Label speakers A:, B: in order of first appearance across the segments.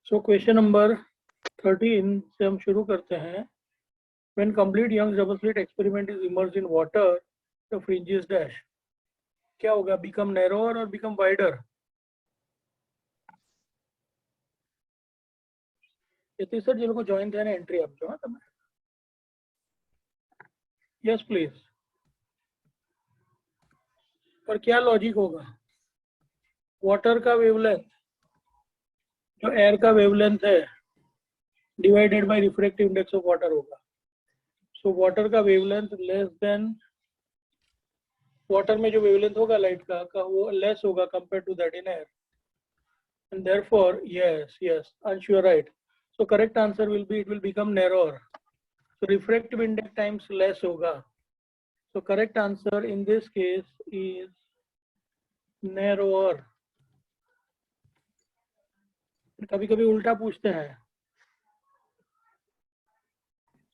A: So question number 13 से हम शुरू करते हैं. When complete Young's double slit experiment is immersed in water, the fringe is dash. क्या होगा? Become narrower or become wider? यति सर जिनको ज्वाइन थे ना एंट्री आप जो तब. Yes please. पर क्या लॉजिक होगा? वाटर का वेवलेंथ जो एयर का वेवलेंथ है divided by refractive index of water होगा. सो वाटर का वेवलेंथ लेस देन, वाटर में जो वेवलेंथ होगा लाइट का वो लेस होगा compare to that in air. And therefore, yes, Ansh, you are right. So correct answer will be, it will become narrower. So refractive index times less hoga. So correct answer in this case is narrower. कभी कभी उल्टा पूछते हैं.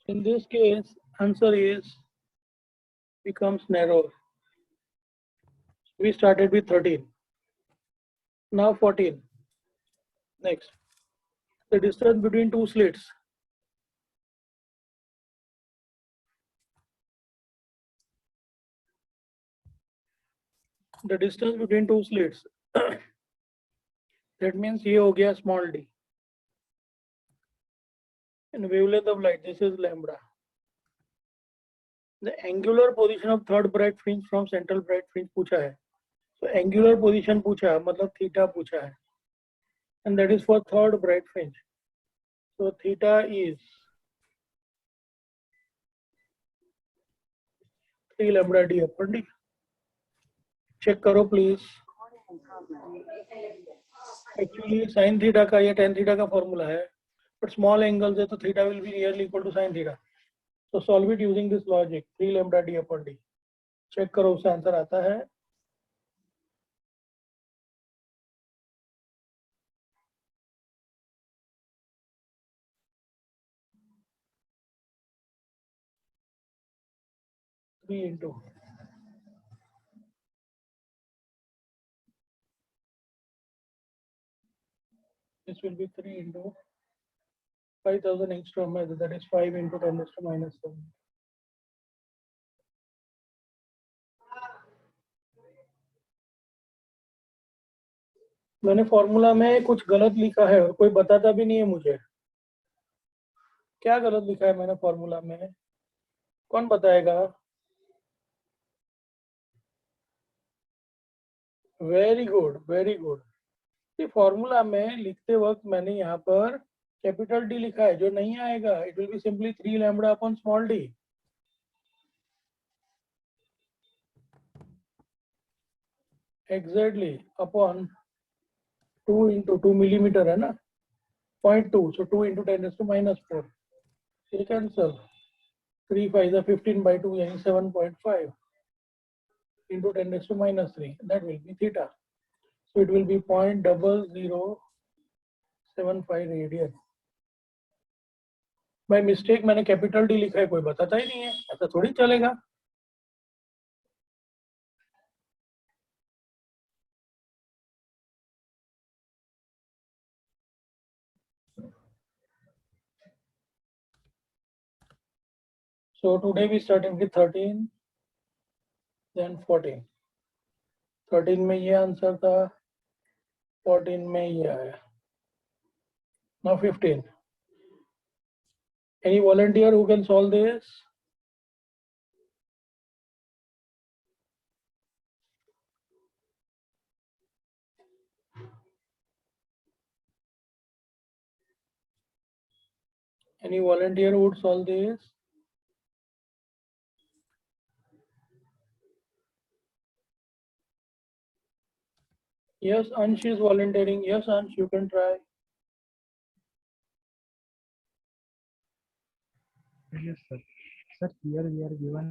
A: In this case, answer is becomes narrower. We started with 13. Now 14. Next, the distance between two slits. The distance between two slits. That means ये हो गया small d. And wavelength of light, this is lambda. The angular position of third bright fringe from central bright fringe पूछा है. So angular position पूछा है मतलब theta पूछा है. And that is for third bright fringe. So theta is 3 lambda d upon d. Check करो please. Actually sin theta का या tan theta का formula है. But small angles है तो theta will be nearly equal to sin theta. So solve it using this logic. 3 lambda d upon d. Check करो उससे answer आता है. Three into. This will be 3 into 5000 angstrom, that is 5 into 10 raised to minus 7. मैंने formula में कुछ गलत लिखा है और कोई बताता भी नहीं है मुझे. क्या गलत लिखा है मैंने फॉर्मूला में? कौन बताएगा? Very good, very good. ये फॉर्मूला में लिखते वक्त मैंने यहाँ पर कैपिटल डी लिखा है जो नहीं आएगा. It will be simply 3 lambda upon small D. Exactly upon 2 into 2 millimeter है ना, 0.2. So 2 into 10 raised to minus 4. ये कैंसल. 3 5 is 15 by 2 यानी 7.5 into 10 raised to minus 3. That will be theta. So it will be 0.0075 radian. By mistake मैंने capital D लिखा है, कोई बताता ही नहीं है. ऐसा थोड़ी चलेगा. So today we started with 13, then 14. 13 में ये आंसर था, 14 में ये आया. Now 15. Any volunteer who can solve this? Any volunteer who would solve this? Yes, Ansh is volunteering. Yes, Ansh, you can try.
B: Yes, sir. Sir, here we are given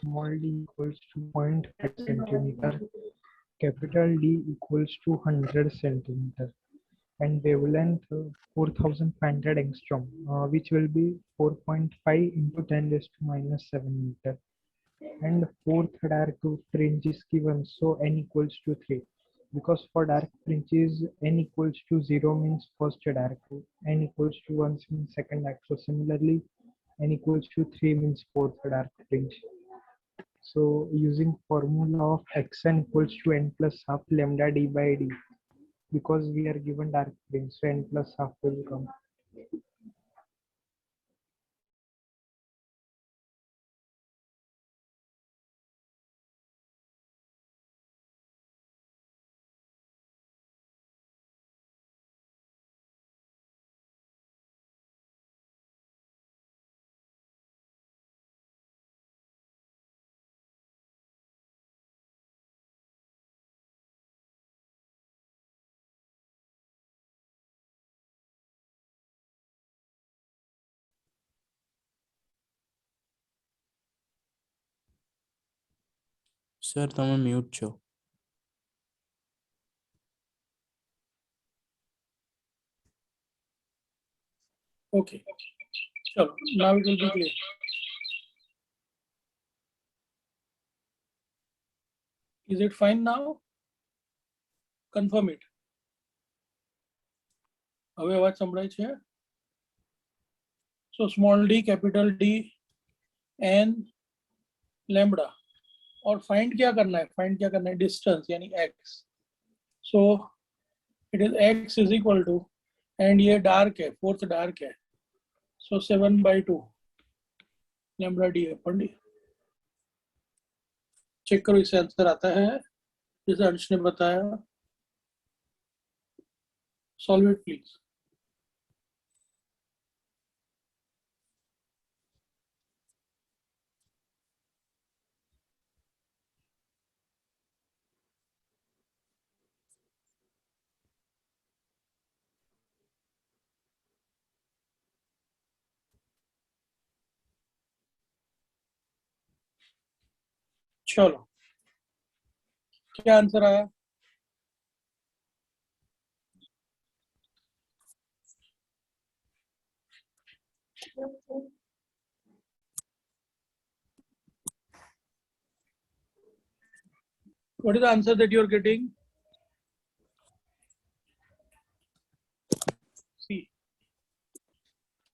B: small d equals to 0.5 centimeter, capital D equals to 100 centimeter, and wavelength 4500 angstrom, which will be 4.5 into 10 raised to minus 7 meter. And fourth dark fringe is given, so n equals to 3. because for dark fringes n equals to 0 means first dark, n equals to 1 means second dark. So similarly, n equals to 3 means fourth dark fringe. So using formula of xn equals to n plus half lambda d by d, because we are given dark fringe, so n plus half will come.
C: Sir તમે mute છો.
A: Okay. So now it will be clear. Is it fine now? Confirm it. હવે અવાજ સંભળાય છે? So small d, capital D and lambda. और find क्या करना है? Find क्या करना है? Distance यानी x. So it is x is equal to, and ये dark है, fourth dark है. So 7/2 lambda d upon d. Check करो इससे आंसर आता है जैसे अंश ने बताया. Solve it please. चलो क्या आंसर आया? What is the answer that you are getting? See,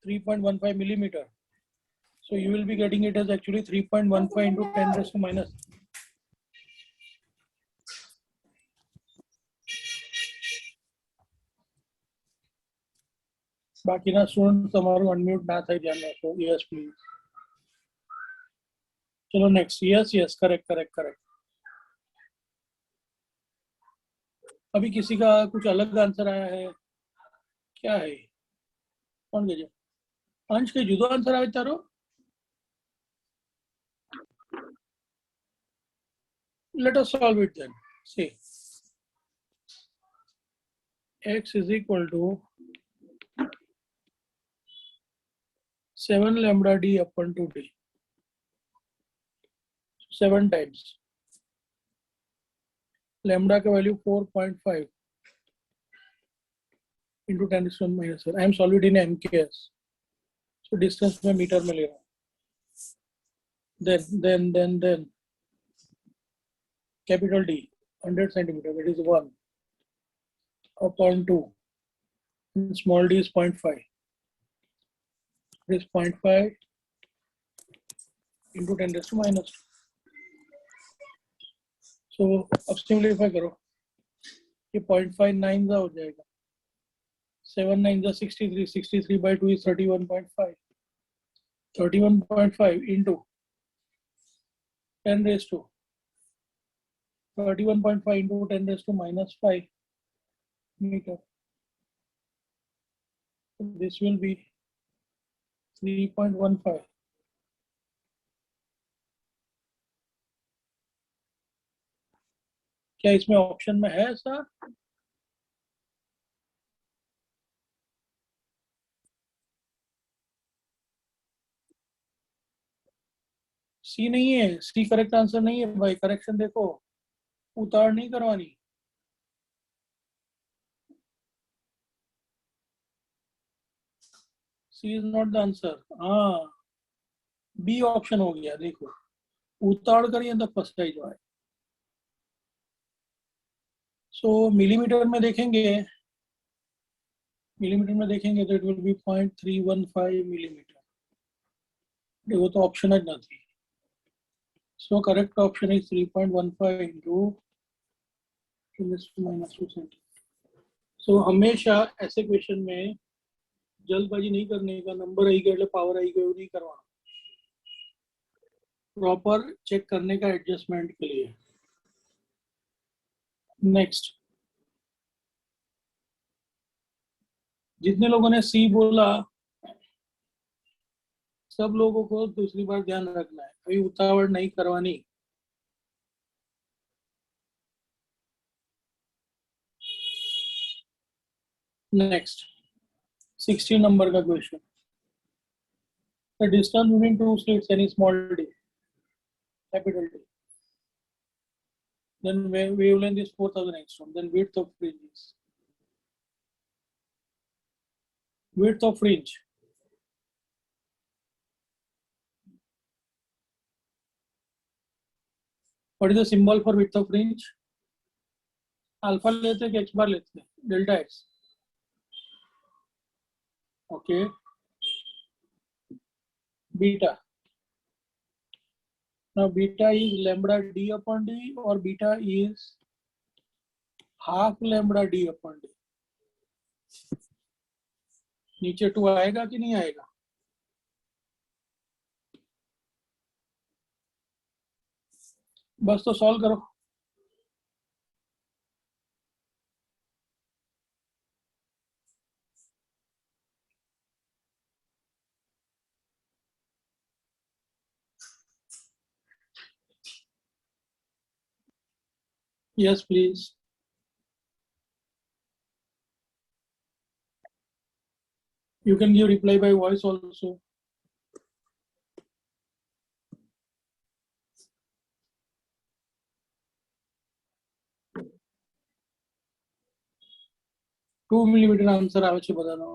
A: 3.15 millimeter. So you will be getting it as actually 3.15 into 10 raised to minus. बाकी ना स्टूडेंट તમારું અનમ્યુટ ના થાય ધ્યાન રાખો. Yes please. चलो next. Yes yes correct correct correct. अभी किसी का कुछ अलग आंसर आया है? क्या है? कौन गया? अंश के जुदो आंसर आवे तारो? Let us solve it then. See, x is equal to 7 lambda d upon 2d. 7 times. Lambda का value 4.5 into 10 raised to minus 7. I am solving it in MKS. So distance में मीटर में ले रहा हूँ. Then capital D 100 centimeter, that is 1 upon 2, and small d is 0.5. It is 0.5 into 10 raised to minus 2. So अब simplify करो, ये 0.59 हो जाएगा. 7 9 is 63. 63/2 is 31.5. 31.5 into 10 raised to 31.5 into 10 raised to minus 5 meter. So this will be 3.15. क्या इसमें option में है sir? सी नहीं है. सी करेक्ट आंसर नहीं है भाई. करेक्शन देखो, उतार नहीं करवानी. सी इज नॉट द आंसर. हाँ, बी ऑप्शन हो गया. देखो, उतार करिए तो फंसाई जो है. सो मिलीमीटर में देखेंगे, तो इट विल बी 0.315 मिलीमीटर. देखो तो ऑप्शन है नहीं. So correct option is 3.15 into 10⁻² centimetre. So हमेशा ऐसे क्वेश्चन में जल्दबाजी नहीं करने का, नंबर आई गए पावर आई गए नहीं करवाना, प्रॉपर चेक करने का एडजस्टमेंट के लिए. नेक्स्ट, जितने लोगों ने सी बोला सब लोगों को दूसरी बार ध्यान रखना है, अभी उतावड़ नहीं करवानी. नेक्स्ट 16 नंबर का question. The distance between two slits any small D, capital D, then wavelength is 4000 angstrom, then width of fringe is, width of fringe, what is the symbol for width of fringe? Alpha लेते हैं कि x बार लेते हैं? Delta x. Okay. Beta, now beta is lambda d upon d or beta is half lambda d upon d. नीचे 2 आएगा कि नहीं आएगा? बस तो सॉल्व करो. Yes, please. You can give reply by voice also. Two millimetre answer આવે છે બધાનો.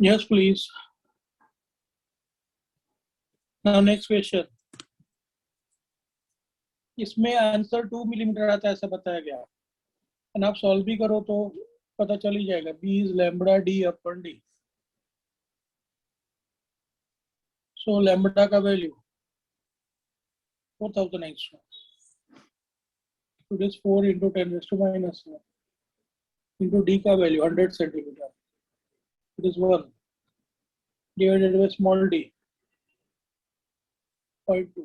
A: Yes, please. Now next question. इसमें आंसर 2 मिलीमीटर आता है ऐसा बताया गया, और आप सॉल्व भी करो तो पता चल ही जाएगा. B is lambda D upon D. So lambda का value 4000 angstrom. It is 4 into 10⁻⁻⁷ into d का value 100 centimetre. It is 1 divided by small d 0.2.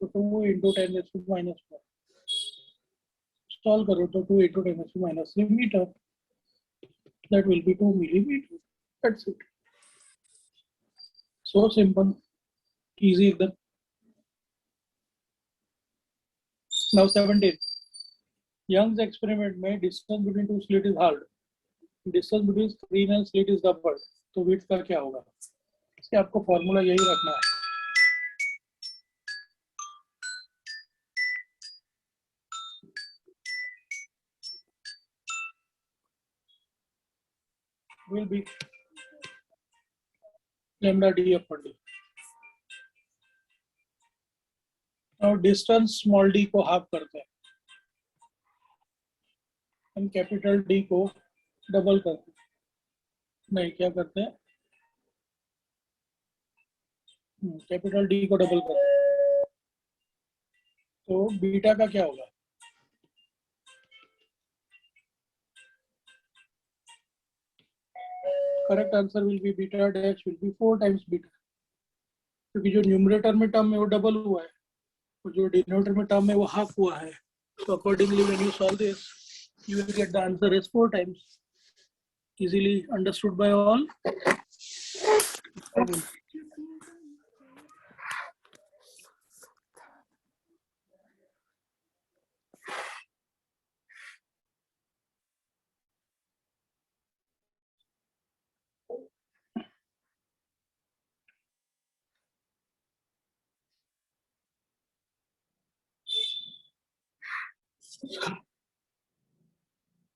A: So 2 into 10⁻⁻4. Solve करो तो 2 into 10⁻³ meter. That will be 2 millimeter. That's it. So simple, easy एकदम. Now 17. Young's experiment में distance between two slit is hard. Distance between screen and slit is doubled. तो width का क्या होगा? इसके आपको फॉर्मूला यही रखना है. will be lambda d upon d. Now distance small d को हाफ करते हैं, हम कैपिटल D को डबल करते हैं, नहीं क्या करते हैं, कैपिटल D को डबल करते हैं, तो बीटा का क्या होगा? Correct answer will be beta dash will be 4 times beta, क्योंकि जो न्यूमरेटर में टर्म है वो डबल हुआ है और जो डिनोमिनेटर में टर्म है वो हाफ हुआ है. So accordingly, when you solve this, you will get the answer as 4 times. Easily understood by all.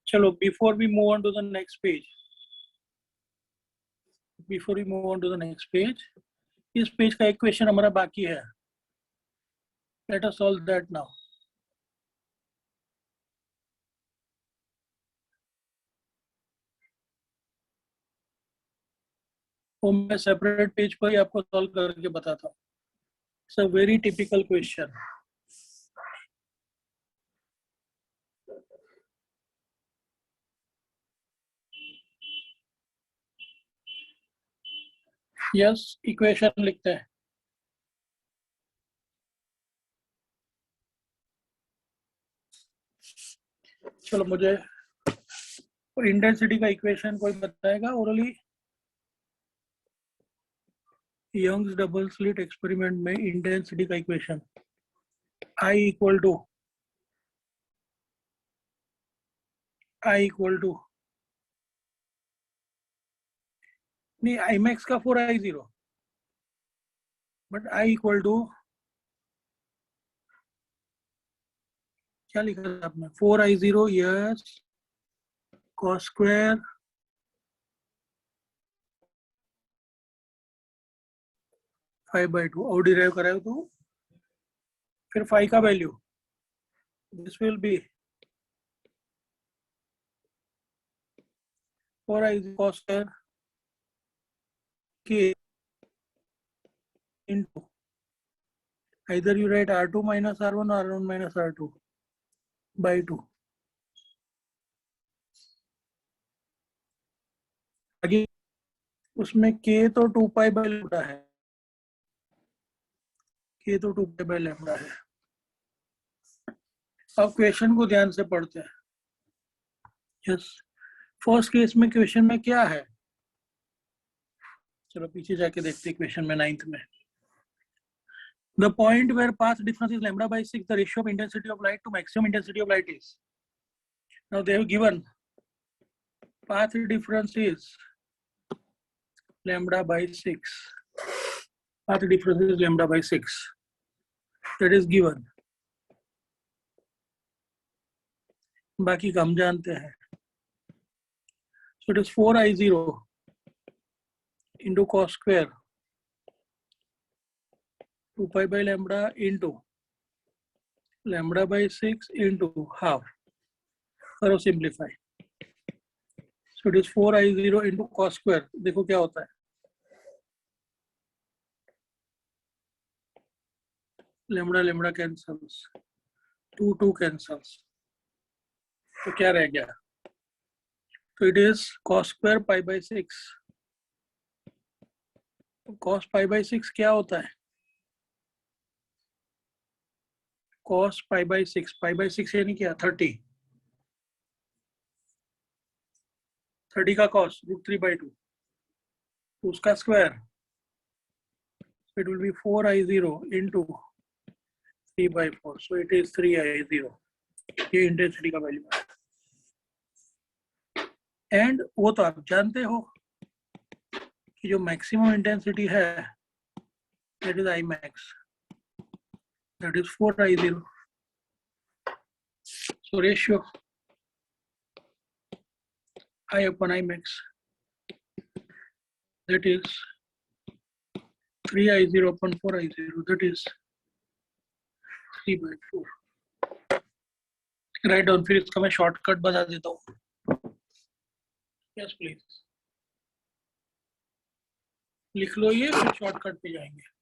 A: Chalo, before we move on to the next page, इस पेज का एक क्वेश्चन हमारा बाकी है. Let us solve that now. वो मैं separate page पर ही आपको सॉल्व करके बताता हूँ. It's a very typical question. Yes, equation लिखते हैं. चलो मुझे इंटेंसिटी का इक्वेशन कोई बताएगा orally? Young's double slit experiment में इंटेंसिटी का इक्वेशन I इक्वल टू नहीं I मैक्स का 4I0, but I equal to क्या लिखा था आपने? 4I0 yes cos square five by two और डिराइव कराए तो फिर फाइव का value this will be 4I cos square k into either you write R2 minus R1 or R1 minus R2 by 2. आगे उसमें k तो 2 पाई बाई लैम्डा है, k तो 2 पाई बाई लैम्डा है. अब क्वेश्चन को ध्यान से पढ़ते हैं. यस, फर्स्ट केस में क्वेश्चन में क्या है? चलो पीछे जाके देखते हैं क्वेश्चन में 9th में. The point where path difference is lambda by 6, the ratio of intensity of light to maximum intensity of light is. Now they have given path difference is lambda by 6. Path difference is lambda by 6. That is given. बाकी का हम जानते हैं. So it is 4I0 into cos square 2 pi by lambda into lambda by 6 into half. करो simplify. So it is 4I0 into cos square. देखो क्या होता है. lambda lambda cancels, 2 cancels. तो क्या रह गया? तो it is cos square pi by 6. cos pi by 6 क्या होता है? cos pi by 6 यानी क्या? 30. 30 का cos √3 by 2. उसका square it will be 4I0 into 3 by 4. So it is 3I0. ये इंटेंसिटी का वैल्यू है. एंड वो तो आप जानते हो कि जो मैक्सिमम इंटेंसिटी है that is I max, that is 4I0. So ratio I upon I max that is 3I0 upon 4I0, that is 3/4. Write down, फिर इसका मैं शॉर्टकट बता देता हूँ. यस प्लीज लिख लो ये, फिर शॉर्टकट पे जाएंगे.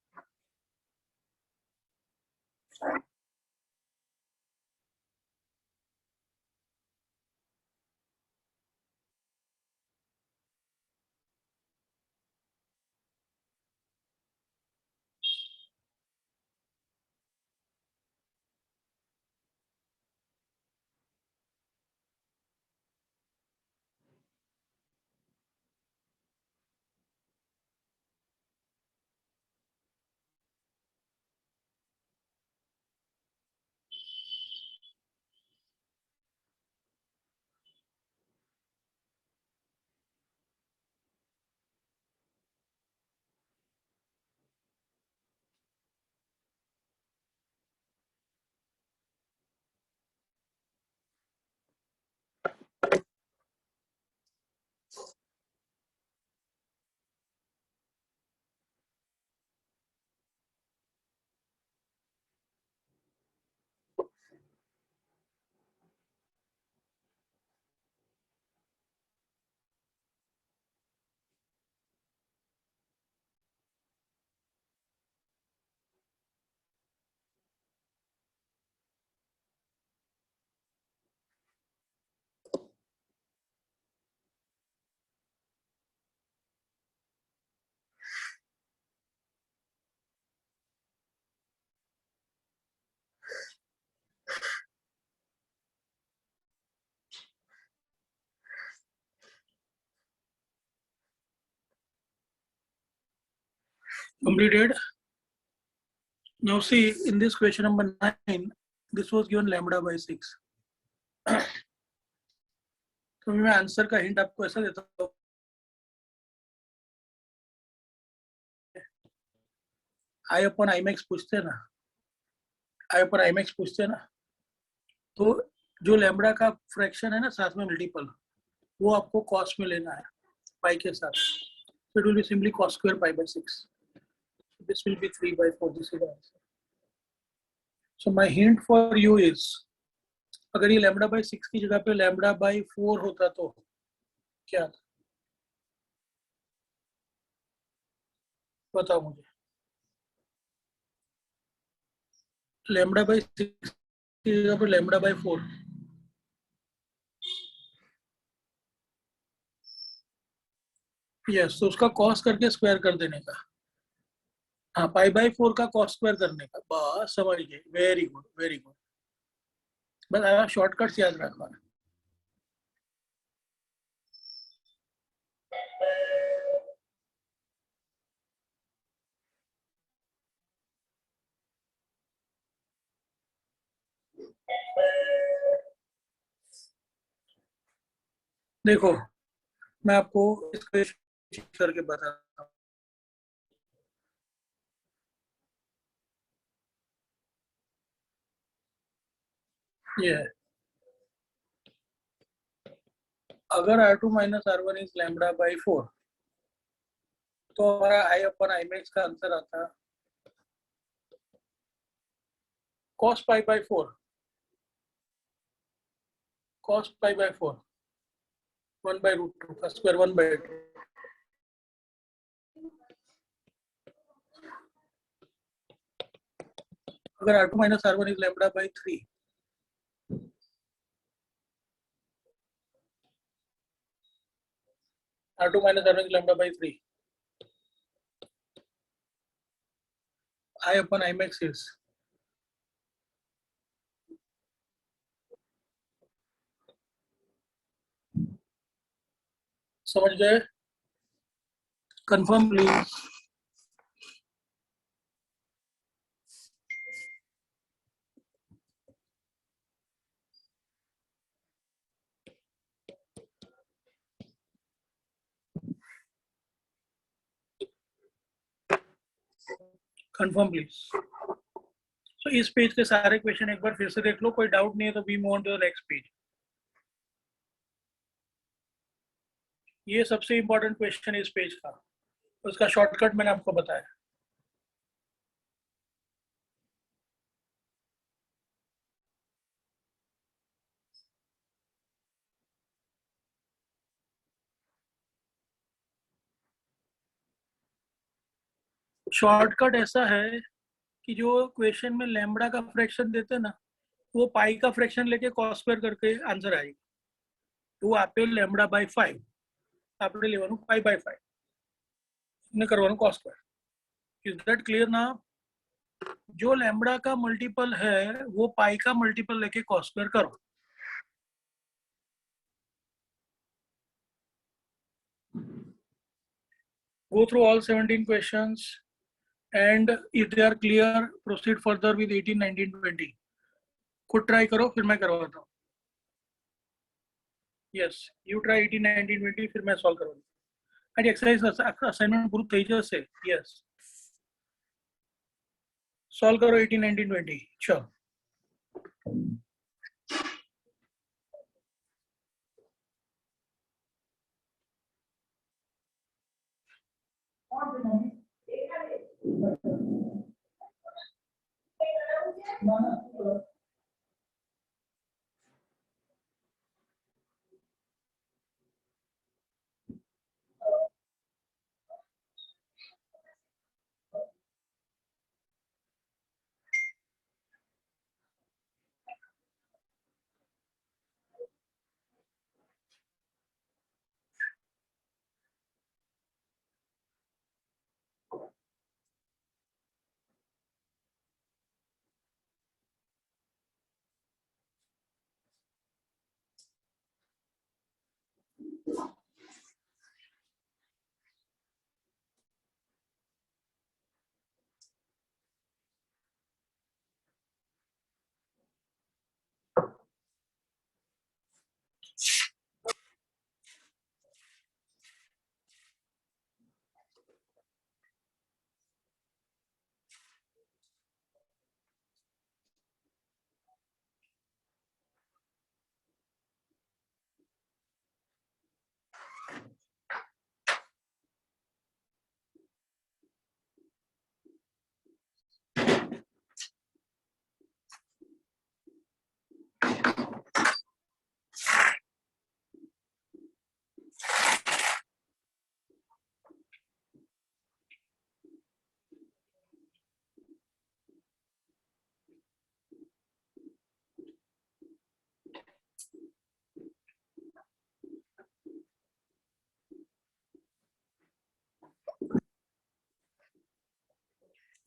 A: Completed. Now see, in this question number 9, this was given lambda by 6. तो मैं आंसर का हिंट आपको ऐसा देता हूँ, आई अपन आई मैक्स पूछते हैं ना, आई अपन आई मैक्स पूछते हैं ना, तो जो लैम्बडा का फ्रैक्शन है ना साथ में मल्टीपल, वो आपको कॉस में लेना है पाई के साथ. So it will be simply cos square pi by 6. This will be 3/4. This is the answer. So my hint for you is, अगर ये लैम्बडा बाई 6 की जगह पे लैम्बडा बाई 4 होता तो क्या था? बताओ मुझे. लैम्बडा बाई 6 की जगह पे लैम्बडा बाई 4. यस, तो उसका कॉस करके स्क्वायर कर देने का. हाँ, पाई बाई 4 का कॉस स्क्वायर करने का. बस समझ गए. Very good, very good. बस आप शॉर्टकट्स याद रखना. देखो, मैं आपको इसको करके बताता हूँ. ये है, अगर R2 minus R1 is lambda by 4, तो हमारा आई अपन आई मैक्स का आंसर आता है cos pi by 4. cos pi by 4 1 by root 2 का स्क्वायर 1 by 2. अगर R2 minus R1 is lambda by 3, R2 minus R1 is lambda by 3, I upon I max is समझ गए? Confirm please. Confirm please. तो इस page के सारे question एक बार फिर से देख लो, कोई डाउट नहीं है तो we move on to the next page. ये सबसे इंपॉर्टेंट क्वेश्चन है इस पेज का. उसका शॉर्टकट मैंने आपको बताया। शॉर्टकट ऐसा है कि जो क्वेश्चन में लैम्बडा का फ्रैक्शन देते हैं ना, वो पाई का फ्रैक्शन लेके कॉस स्क्वायर करके आंसर आएगा। तो वो आपे लैम्बडा बाय 5 આપણે લેવાનું પાઈ બાય 5 ને કરવાનું cos square. Is that clear ना? जो लैम्बडा का मल्टीपल है वो पाई का मल्टीपल लेके cos स्क्वायर करो। Go through all 17 questions and if they are clear, proceed further with 18, 19, 20. खुद ट्राई करो फिर मैं करवाता हूँ। यस, यू ट्राई 18, 19, 20 फिर मैं सॉल्व करूँगा। आज एक्सरसाइज असाइनमेंट पूरी થઈ જશે। यस, सॉल्व करो 18, 19, 20। चलो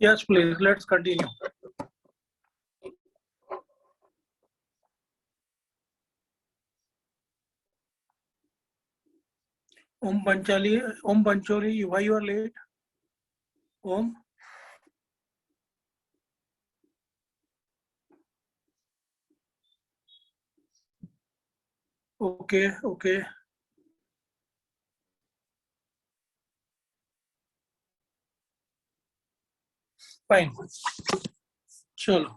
A: yes please let's continue. Om Pancholi, why you are late? Om, okay okay, fine. चलो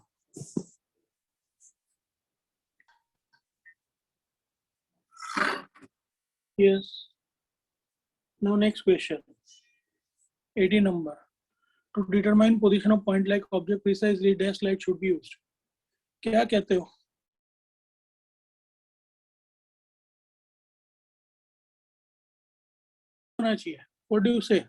A: yes, now next question, 18 number. To determine position of point like object precisely, dash light should be used. क्या कहते हो? होना चाहिए। What do you say?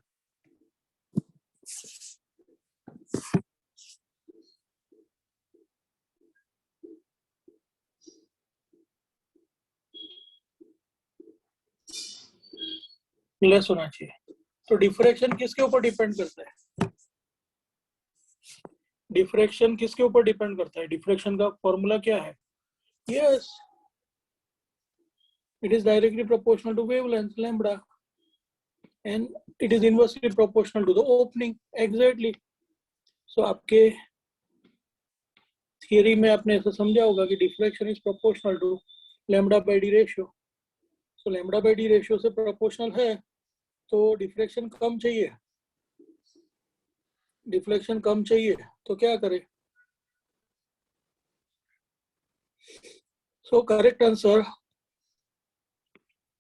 A: Less होना चाहिए। तो diffraction किसके ऊपर डिपेंड करता है? डिफ्रैक्शन किसके ऊपर डिपेंड करता है? डिफ्रैक्शन का फॉर्मूला क्या है? Yes, it is directly proportional to wavelength lambda and it is inversely proportional to the opening. Exactly. So आपके थियरी में आपने ऐसा समझा होगा कि diffraction is proportional to lambda by D ratio. So lambda by D ratio से proportional है तो डिफ्रैक्शन कम चाहिए। डिफ्लेक्शन कम चाहिए तो क्या करें? So correct answer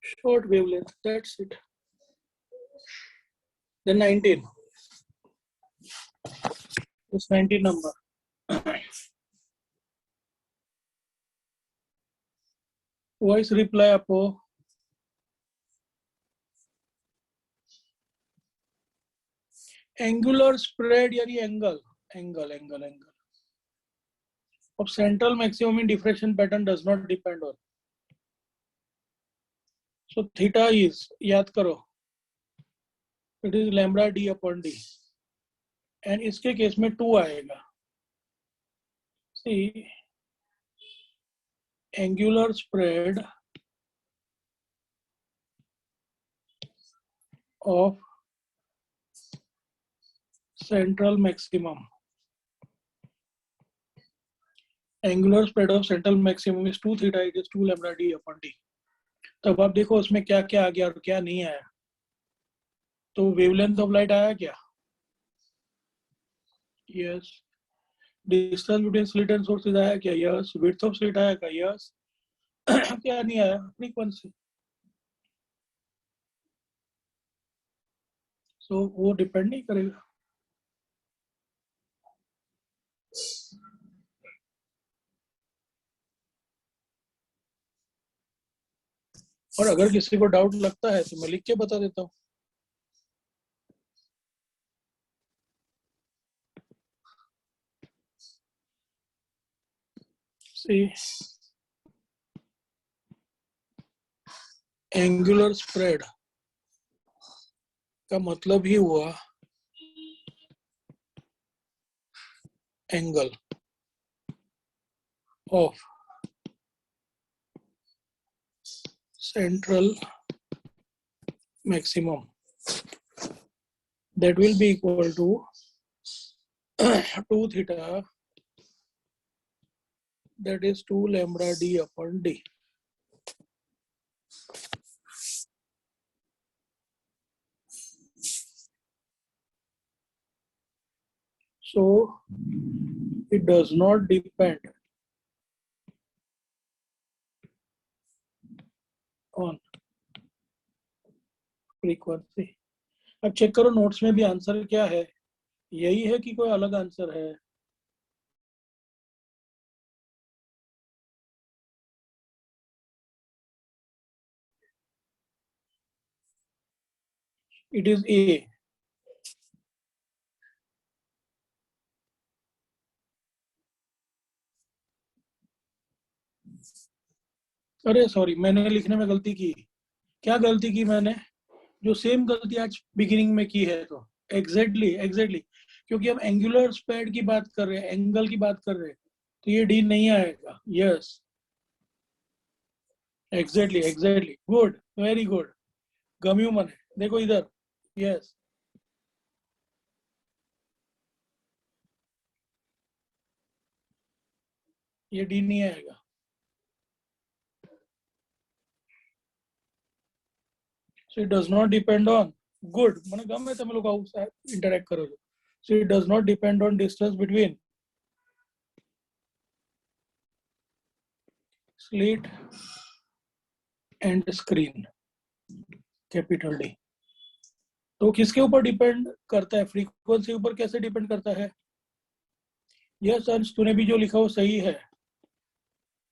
A: short wavelength, that's it. then 19. It's 19 number. Voice reply आपको एंगुलर स्प्रेड यानी angle of central maximum in diffraction pattern does not depend on. So theta is, याद करो, it is lambda d upon d, and इसके case में 2 आएगा. See, angular spread of central maximum. Angular spread of central maximum is 2 theta, it is 2 lambda d upon d. तब आप देखो उसमें क्या क्या आ गया और क्या नहीं आया. तो वेवलेंथ ऑफ लाइट आया क्या? Yes. Distance between slit and sources आया क्या? यस. विड्थ ऑफ स्लिट आया क्या? यस. क्या नहीं आया? फ्रीक्वेंसी. सो वो डिपेंड नहीं करेगा. और अगर किसी को डाउट लगता है तो मैं लिख के बता देता हूँ. See, एंगुलर स्प्रेड का मतलब ही हुआ angle of central maximum that will be equal to 2 theta, that is 2 lambda d upon d. So it does not depend on frequency. अब चेक करो नोट्स में भी आंसर क्या है. यही है कि कोई अलग आंसर है? It is A. अरे सॉरी, मैंने लिखने में गलती की. क्या गलती की मैंने? जो सेम गलती आज बिगिनिंग में की है. तो एग्जैक्टली क्योंकि हम एंगुलर स्प्रेड की बात कर रहे हैं, एंगल की बात कर रहे हैं, तो ये डी नहीं आएगा. Yes, exactly. Good, very good. गम्यू मन है, देखो इधर. यस, ये डी नहीं आएगा. So it does not depend on. Good. મને ગમે તમે લોકો આવું interact કરો છો. So it does not depend on distance between slit and screen. Capital D. तो किसके ऊपर डिपेंड करता है? फ्रीक्वेंसी ऊपर कैसे डिपेंड करता है? यस अंश, तूने भी जो लिखा वो सही है.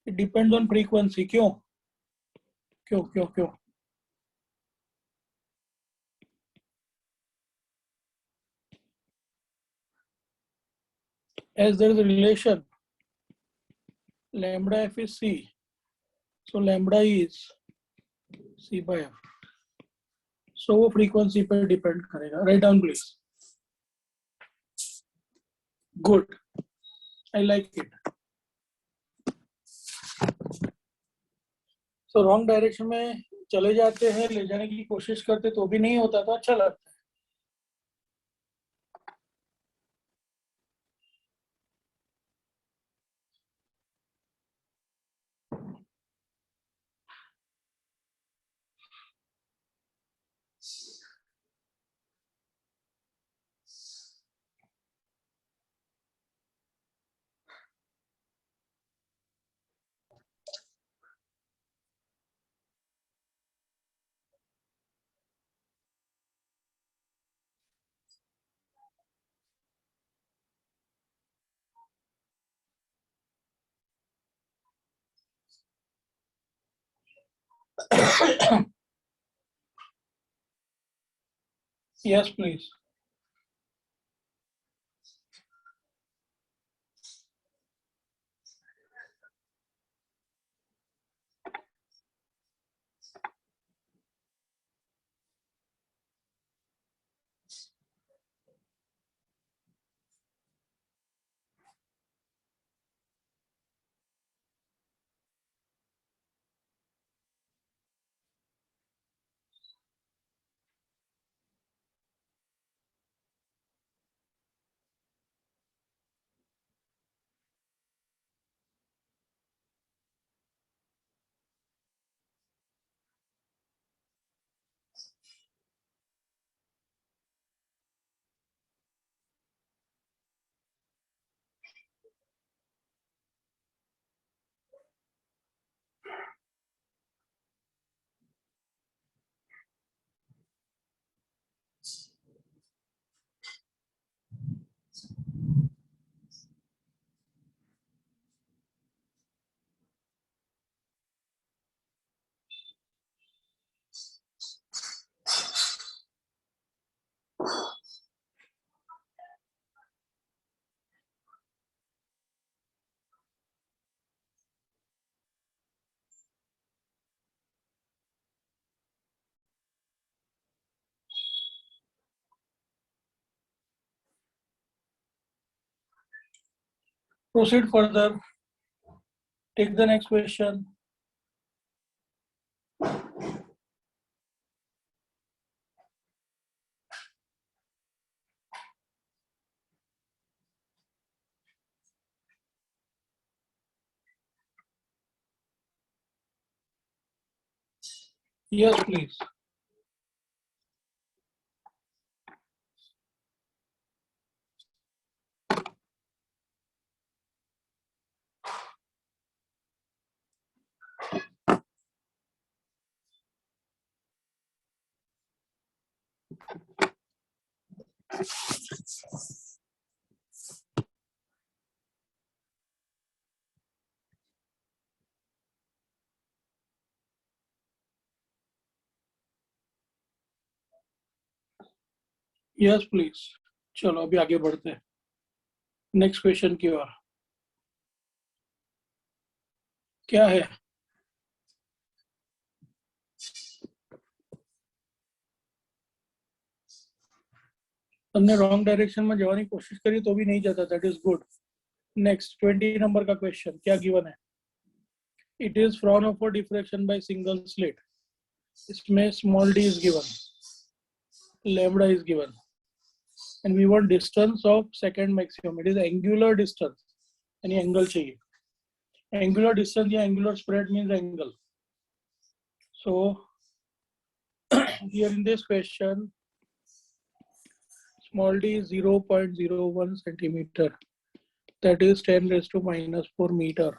A: It depends on frequency. क्यों क्यों क्यों क्यों? As there is a relation, lambda f is c, so lambda is c by f. So वो फ्रीक्वेंसी पर डिपेंड करेगा. Write down please. Good, I like it. So wrong direction में चले जाते हैं, ले जाने की कोशिश करते तो भी नहीं होता, तो अच्छा लगता है. Yes, please. Proceed further. Take the next question. Yes, please. Yes, please. चलो अभी आगे बढ़ते हैं नेक्स्ट क्वेश्चन की ओर. क्या है? तुमने रॉन्ग डायरेक्शन में जाने की कोशिश करी तो भी नहीं जाता. That is good. Next 20 number का क्वेश्चन क्या गिवन है? It is Fraunhofer for diffraction by single slit. इसमें small D is given, lambda is given, and we want distance of second maximum. It is angular distance, यानी angle चाहिए. Angular distance या angular spread means angle. So here in this question, small d is 0.01 centimeter, that is 10 raised to minus 4 meter.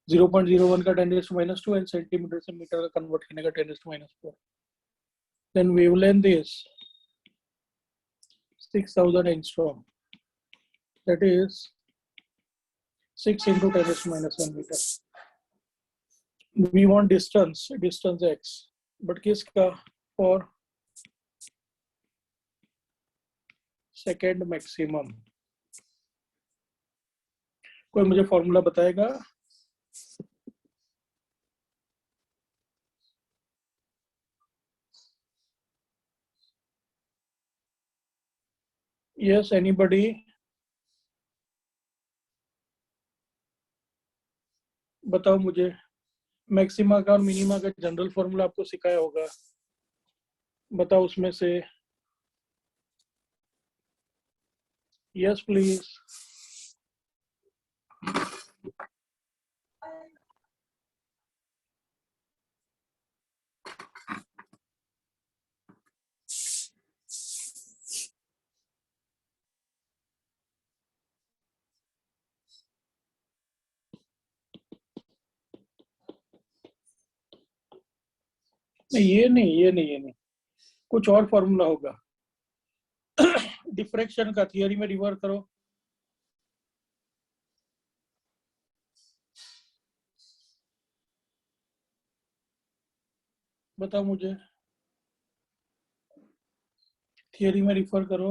A: 0.01 का 10 raised to minus 2 and centimeter से metre का convert करने का 10 raised to minus 4. Then wavelength is 6000 angstrom, that is 6 into 10 raised to minus 1 meter. We want distance x, but किसका? For second maximum. कोई मुझे formula बताएगा? Yes, anybody? बताओ मुझे. मैक्सिमा का और मिनिमा का जनरल फॉर्मूला आपको सिखाया होगा, बताओ उसमें से. Yes please. ये नहीं, कुछ और फॉर्मूला होगा. डिफ्रैक्शन का थियरी में रिवर करो. बताओ मुझे, थियरी में रिफर करो।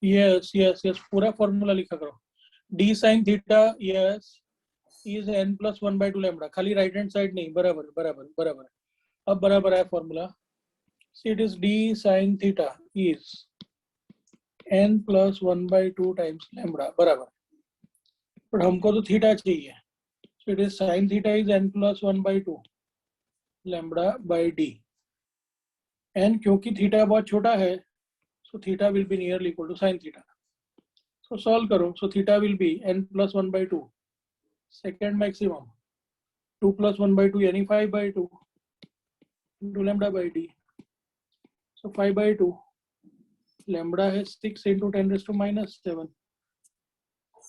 A: यस यस यस, पूरा फॉर्मूला लिखा करो। D sine theta yes is n plus 1/2 lambda, खाली राइट हैंड साइड नहीं, बराबर बराबर बराबर। अब बराबर है formula, it is D sine theta is n plus 1/2 times lambda, बराबर। पर हमको तो थीटा चाहिए, so it is sin theta is n plus 1/2 lambda by d, n क्योंकि थीटा बहुत छोटा है, so theta will be nearly equal to sin theta. So solve करो, so theta will be n plus 1/2 second maximum 2 plus 1/2 यानी 5/2 into lambda by d. So 5/2 lambda है 6 into 10 raised to minus 7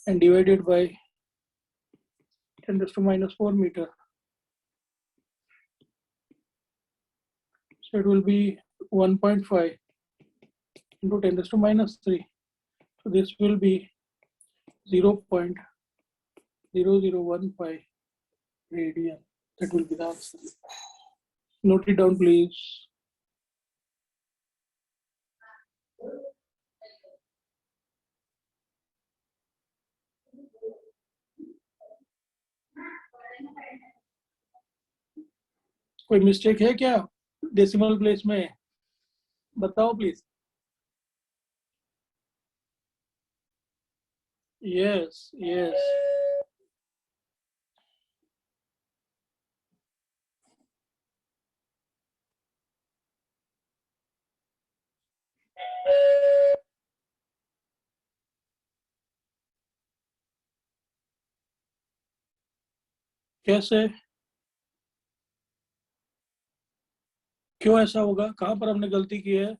A: and divided by 10 raised to minus 4 meter. So it will be 1.5 into 10 raised to minus 3. So this will be 0.0015 radian. That will be the answer. Note it down, please. कोई mistake है क्या decimal place में? बताओ please. Yes yes, कैसे, क्यों ऐसा होगा, कहां पर हमने गलती की है?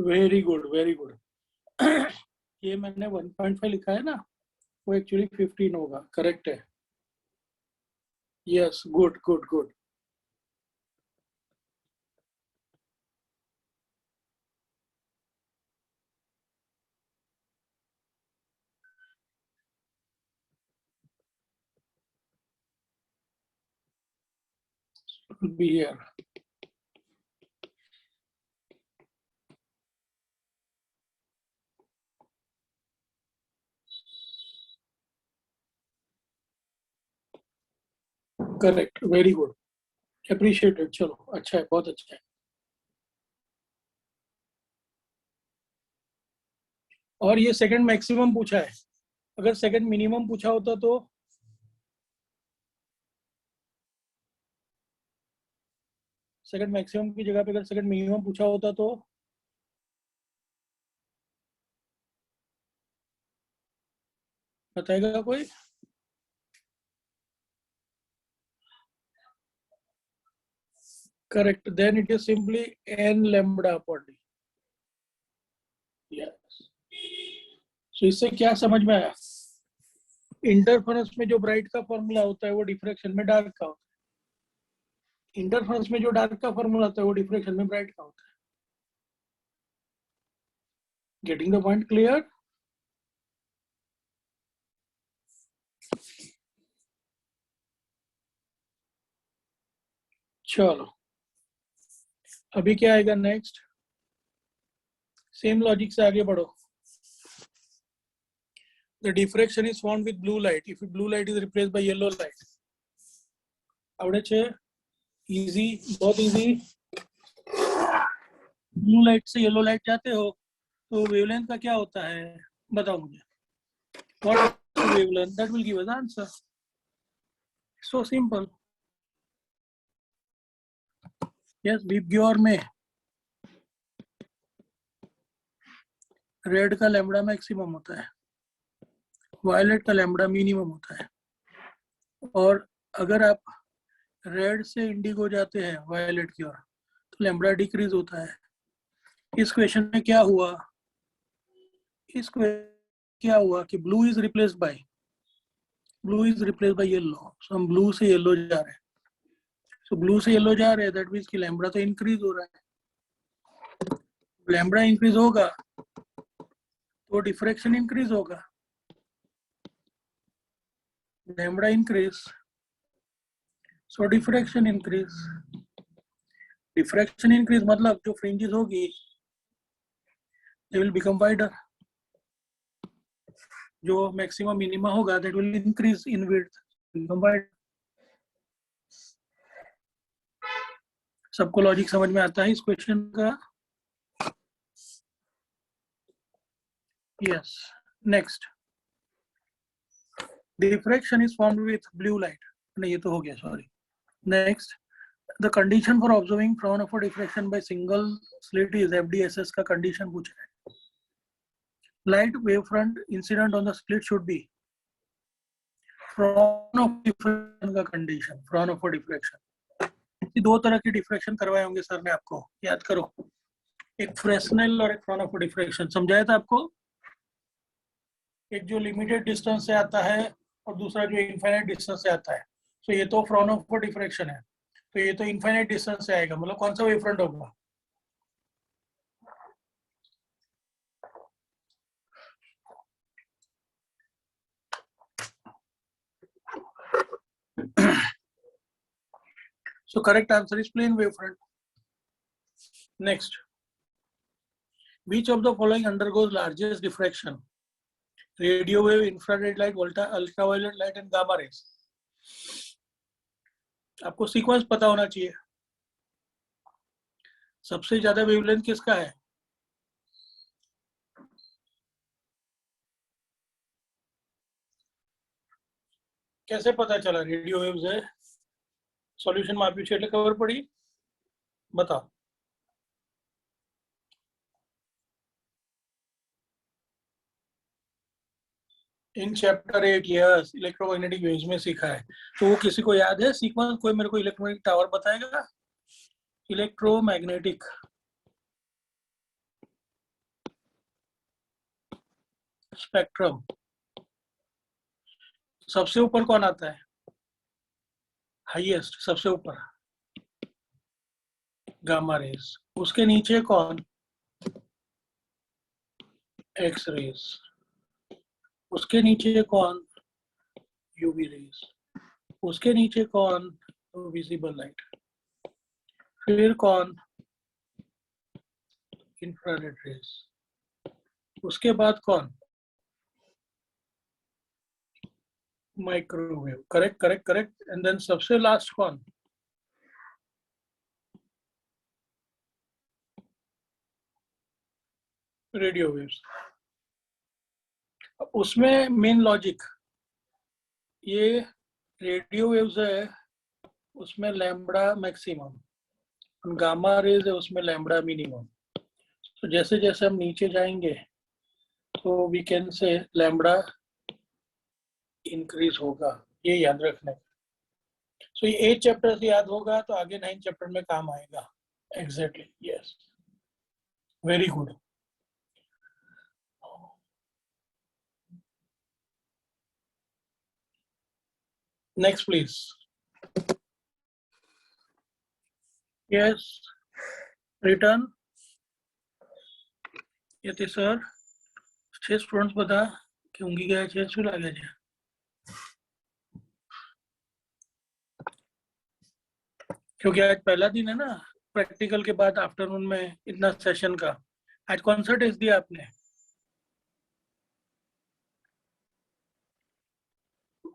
A: Very good very good. ये मैंने 1.5 लिखा है ना, वो एक्चुअली 15 होगा, करेक्ट है। Yes, good good good. Be here. Correct, very good, appreciated. चलो अच्छा है, बहुत अच्छा है। और ये सेकंड मैक्सिमम पूछा है, अगर सेकंड मिनिमम पूछा होता तो सेकंड मैक्सिमम की जगह पे अगर सेकंड मिनिमम पूछा होता तो बताएगा कोई? Correct. Then it is simply n lambda upon d. Yes. So इससे क्या समझ में आया? इंटरफेरेंस में जो ब्राइट का फॉर्मूला होता है वो डिफ्रैक्शन में डार्क का होता है। इंटरफेरेंस में जो डार्क का फॉर्मूला होता है वो डिफ्रैक्शन में ब्राइट का होता है। Getting the point clear? चलो अभी क्या आएगा नेक्स्ट? सेम लॉजिक से आगे बढ़ो। The diffraction is found with blue light if blue light is replaced by yellow light. आवड़े छे? इजी, बहुत इजी। ब्लू लाइट से येलो लाइट जाते हो तो वेवलेंथ का क्या होता है, बताओ मुझे। What is the wavelength? That will give us the answer. So simple. Yes, VIBGYOR में रेड का लैम्बडा मैक्सिमम होता है, वायलेट का लैम्बडा मिनिमम होता है। और अगर आप रेड से इंडिगो जाते हैं वायलेट की ओर तो लैम्बडा डिक्रीज होता है। इस क्वेश्चन में क्या हुआ, इस क्या हुआ कि blue is replaced by yellow, so हम ब्लू से येलो जा रहे हैं। सो ब्लू से येलो जा रहे हैं, दैट मीन्स कि लैम्ब्डा तो इंक्रीज हो रहा है। लैम्ब्डा इंक्रीज होगा तो डिफ्रैक्शन इंक्रीज होगा। Lambda increase so diffraction increase. Diffraction increase मतलब जो फ्रिंजेस होगी दे विल बिकम वाइडर। जो मैक्सिमम मिनिमा होगा that will increase in width, become wide. सबको लॉजिक समझ में आता है इस क्वेश्चन का? Yes. Next, diffraction is formed with blue light. नहीं ये तो हो गया, sorry. Next, the condition for observing Fraunhofer diffraction by single slit is FDSS का कंडीशन पूछ रहा है। Light wave front incident on the slit should be Fraunhofer diffraction का कंडीशन। फ्राउनहोफर डिफ्रैक्शन, दो तरह की डिफ्रैक्शन करवाए होंगे सर ने, आपको याद करो। एक फ्रेस्नेल और एक फ्राउनहोफर डिफ्रैक्शन समझाया था आपको। एक जो लिमिटेड डिस्टेंस से आता है और दूसरा जो इनफाइनाइट डिस्टेंस से आता है। तो ये तो फ्राउनहोफर डिफ्रैक्शन है, तो ये तो इनफाइनाइट डिस्टेंस से आएगा, मतलब कौन सा वेव फ्रंट होगा? So correct answer is plane wavefront. Next, which of the following undergoes largest diffraction? Radio wave, infrared light, ultraviolet light and gamma rays. आपको सीक्वेंस पता होना चाहिए। सबसे ज्यादा वेवलेंथ किसका है? कैसे पता चला रेडियो वेव्स है? सॉल्यूशन में आपकी शेड कवर पड़ी, बताओ। In chapter 8 yes electromagnetic waves में सीखा है। तो वो किसी को याद है सीक्वेंस? कोई मेरे को इलेक्ट्रोमैग्नेटिक टावर बताएगा? इलेक्ट्रोमैग्नेटिक स्पेक्ट्रम सबसे ऊपर कौन आता है? हाईएस्ट, सबसे ऊपर गामा रेज। उसके नीचे कौन? X rays. उसके नीचे कौन? UV rays. उसके नीचे कौन? Visible light. फिर कौन? Infrared rays. उसके बाद कौन? Microwave. Correct correct correct. And then सबसे लास्ट कौन? Radio waves. उसमें मेन लॉजिक ये रेडियो वेव्स है, उसमें लैम्बडा मैक्सिमम, गामा रेज है उसमें लैम्बडा मिनिमम। तो जैसे जैसे हम नीचे जाएंगे तो we can say lambda increase होगा, ये याद रखना। सो ये 8 चैप्टर से याद होगा तो आगे 9 चैप्टर में काम आएगा। Exactly, yes, very good. Next please. Yes, return. यति सर 6 स्टूडेंट्स बता कि ઊંઘી ગયા છે, શું લાગે છે? क्योंकि आज पहला दिन है ना, प्रैक्टिकल के बाद आफ्टरनून में इतना सेशन का। आज कौन सा टेस्ट दिया आपने?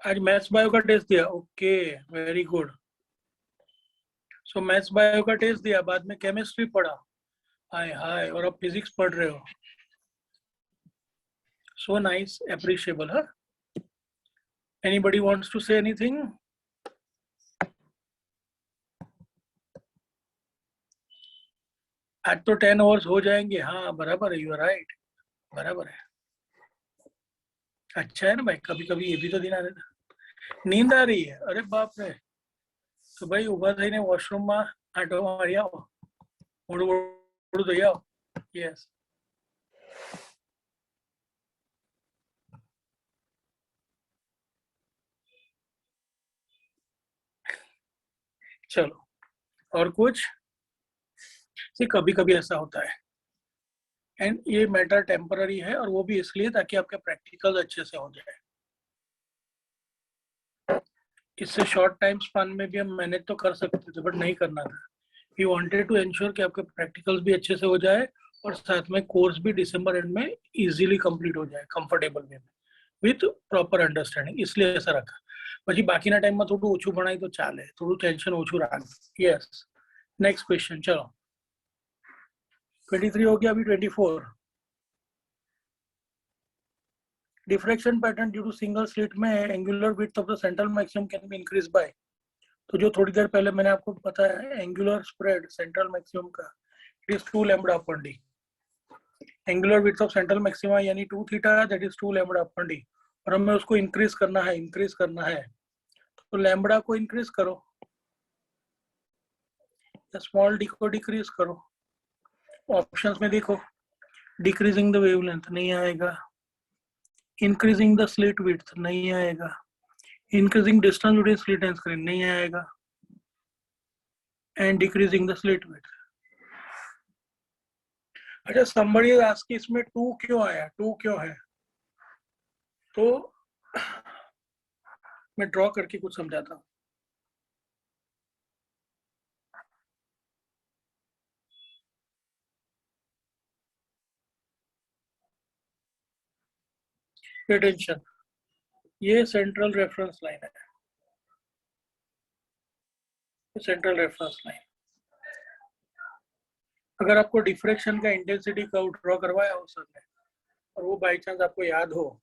A: आज मैथ्स बायो का टेस्ट दिया, ओके वेरी गुड। सो मैथ्स बायो का टेस्ट दिया, बाद में केमिस्ट्री पढ़ा, हाय हाय, और अब फिजिक्स पढ़ रहे हो। So nice, appreciable. हाँ, anybody wants to say anything? आज तो 10 आवर्स हो जाएंगे। हाँ बराबर है, यू आर राइट, बराबर है। अच्छा है ना भाई, कभी कभी ये भी तो दिन आ रहा है। नींद आ रही है? अरे बाप रे। तो भाई उभा થઈને વોશરૂમમાં આંટો મારી આવો, મોઢું મોઢું ધોઈ આવો। યસ, चलो और कुछ, कभी कभी ऐसा होता है, एंड ये मैटर टेम्पररी है, और वो भी इसलिए ताकि आपके प्रैक्टिकल अच्छे से हो जाए। इससे शॉर्ट टाइम स्पान में भी हम मैनेज तो कर सकते थे, बट नहीं करना था। वी वांटेड टू एंश्योर कि आपके प्रैक्टिकल्स भी अच्छे से हो जाए और साथ में कोर्स भी दिसंबर एंड में इजीली कंप्लीट हो जाए कंफर्टेबल वे में विथ प्रॉपर अंडरस्टेंडिंग, इसलिए ऐसा रखा। પછી બાકીના ટાઈમમાં થોડું ઓછું ભણાય તો ચાલે, થોડું ટેન્શન ઓછું રાખ। Yes, next question. चलो 23 हो गया, अभी 24। Diffraction pattern due to single slit में angular width of the central maximum can be increase by, तो जो थोड़ी देर पहले मैंने आपको बताया एंगुलर स्प्रेड सेंट्रल मैक्सिमम का, it is 2 lambda upon D. Angular width of central maxima यानी 2 theta, that is 2 lambda upon D, और हमें उसको इंक्रीज करना है, तो लैम्बडा को इंक्रीज करो, स्मॉल डी को डिक्रीज करो। ऑप्शंस में देखो, डिक्रीजिंग द वेवलेंथ नहीं आएगा, इंक्रीजिंग द स्लिट विड्थ नहीं आएगा, increasing distance between slit and screen नहीं आएगा, and decreasing the slit width. अच्छा, somebody ask कि इसमें 2 क्यों आया, 2 क्यों है, तो मैं ड्रॉ करके कुछ समझाता हूँ। अटेंशन, ये सेंट्रल रेफरेंस लाइन है, सेंट्रल रेफरेंस लाइन। अगर आपको डिफ्रैक्शन का इंटेंसिटी कर्व ड्रॉ करवाया हो सर ने, और वो बाई चांस आपको याद हो,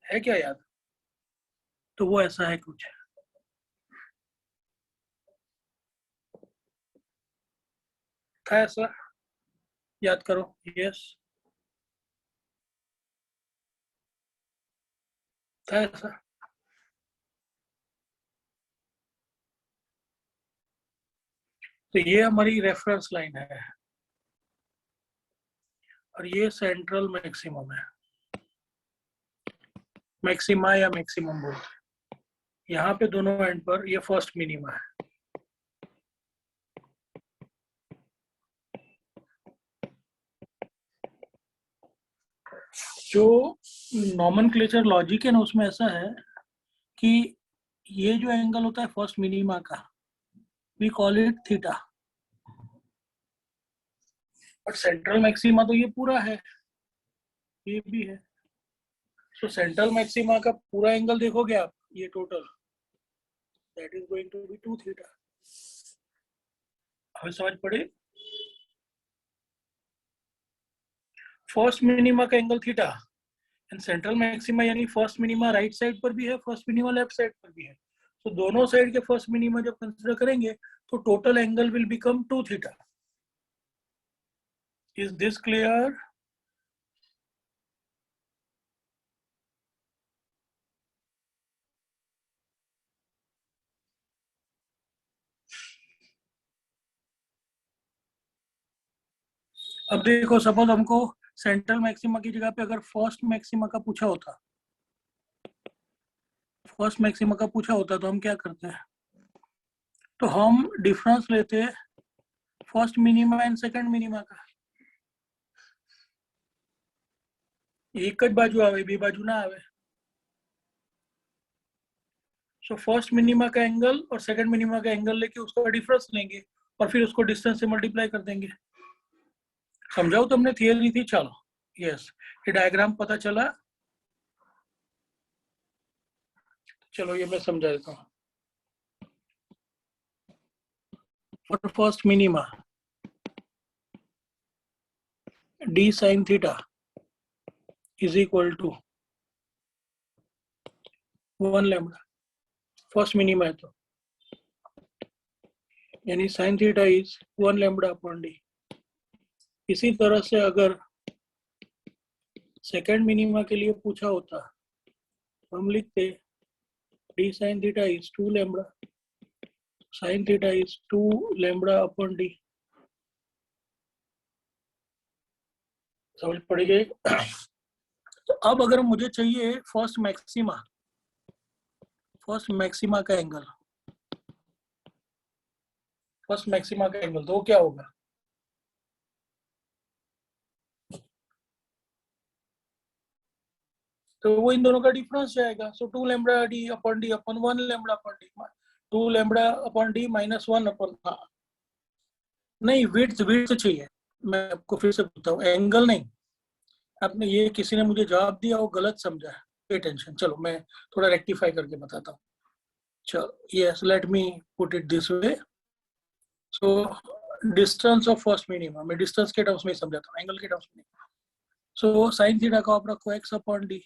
A: है क्या याद, तो वो ऐसा है कुछ, था ऐसा, याद करो। यस, था ऐसा। तो ये हमारी रेफरेंस लाइन है, और ये सेंट्रल मैक्सिमम है, मैक्सिमा या मैक्सिमम बोलते हैं। यहाँ पे दोनों एंड पर ये फर्स्ट मिनिमा है। जो नॉमेनक्लेचर लॉजिक है ना, उसमें ऐसा है कि ये जो एंगल होता है फर्स्ट मिनिमा का, we call it theta, but central maxima तो ये पूरा है, ये भी है। तो सेंट्रल मैक्सिमा का पूरा एंगल देखोगे आप, ये total, that is going to be 2 theta. हमें समझ पड़े, फर्स्ट मिनिमा का angle theta, and central maxima यानी फर्स्ट मिनिमा राइट साइड पर भी है, फर्स्ट मिनिमा लेफ्ट साइड पर भी है, तो दोनों साइड के फर्स्ट मिनिमा जब कंसीडर करेंगे तो total angle will become 2 theta. Is this clear? अब देखो, सपोज हमको सेंट्रल मैक्सिमा की जगह पे अगर फर्स्ट मैक्सिमा का पूछा होता, तो हम क्या करते हैं, तो हम डिफरेंस लेते हैं first minima and second minima का, एक ज बाजू आवे, बी बाजू ना आवे। सो फर्स्ट मिनिमा का एंगल और सेकंड मिनिमा का एंगल लेके उसका डिफरेंस लेंगे, और फिर उसको डिस्टेंस से मल्टीप्लाई कर देंगे। समझाओ, तुमने थियरी थी। चलो यस, ये डायग्राम पता चला। चलो ये मैं समझा देता हूँ। For first minima d sin theta is equal to 1 lambda, first minima है तो, यानी sin theta is 1 lambda upon D. इसी तरह से अगर सेकंड मिनिमा के लिए पूछा होता तो हम लिखते d sin theta is 2 lambda, sin theta is 2 lambda upon D. समझ पड़ गई? तो अब अगर मुझे चाहिए फर्स्ट मैक्सिमा का एंगल, फर्स्ट मैक्सिमा का एंगल, तो वो क्या होगा? तो वो इन दोनों का डिफरेंस जाएगा। सो 2 lambda D upon D upon 1 lambda upon D, 2 lambda upon D minus 1 upon, नहीं विड्थ विड्थ चाहिए। मैं आपको फिर से बोलता हूँ, एंगल नहीं। आपने ये किसी ने मुझे जवाब दिया, वो गलत समझा है, पे टेंशन। चलो मैं थोड़ा रेक्टिफाई करके बताता हूँ। चलो yes, let me put it this way. So distance of first minima, मैं डिस्टेंस के टर्म्स में ही समझाता हूँ, एंगल के टर्म्स में नहीं। सो साइन थीटा को आप रखो x upon D,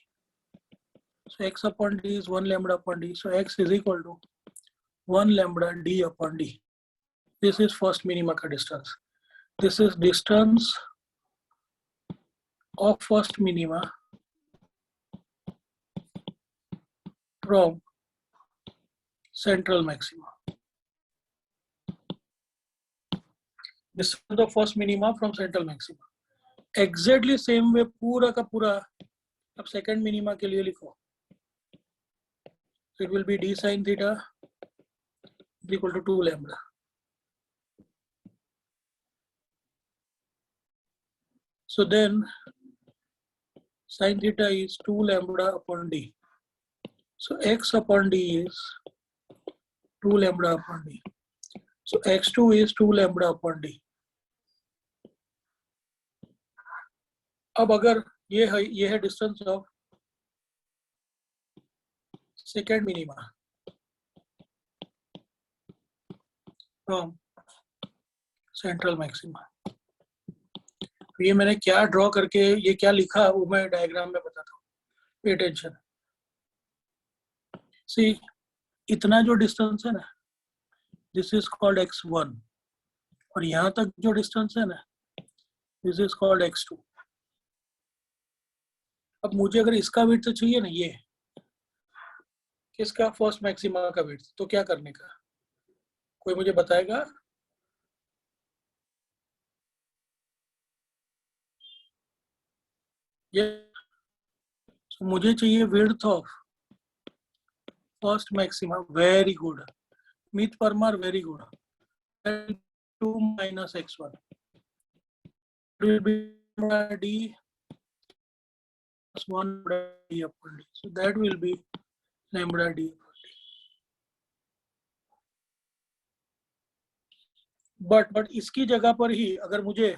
A: so x upon d is 1 lambda upon d, so x is equal to 1 lambda d upon d. This is first minima का distance. This is distance of first minima from central maxima. Distance of first minima from central maxima. Exactly same way पूरा का पूरा अब second minima के लिए लिखो. So it will be d sin theta is equal to 2 lambda. So then sin theta is 2 lambda upon d. So x upon d is 2 lambda upon d. So x2 is 2 lambda upon d. अब अगर ये है distance of second minima from central maxima, तो ये मैंने क्या draw करके ये क्या लिखा वो मैं डायग्राम में बताता हूँ, पे अटेंशन। सी इतना जो डिस्टेंस है ना, दिस इज कॉल्ड x1, और यहाँ तक जो डिस्टेंस है ना, दिस इज कॉल्ड x2। अब मुझे अगर इसका विड्थ चाहिए ना, ये किसका, फर्स्ट मैक्सिमा का विड्थ, तो क्या करने का, कोई मुझे बताएगा? ये so मुझे चाहिए width of first maxima, very good Meet Parmar, very good, 2 minus x1 will be d plus 1 d upon d, so that will be lambda d upon d. but इसकी जगह पर ही अगर मुझे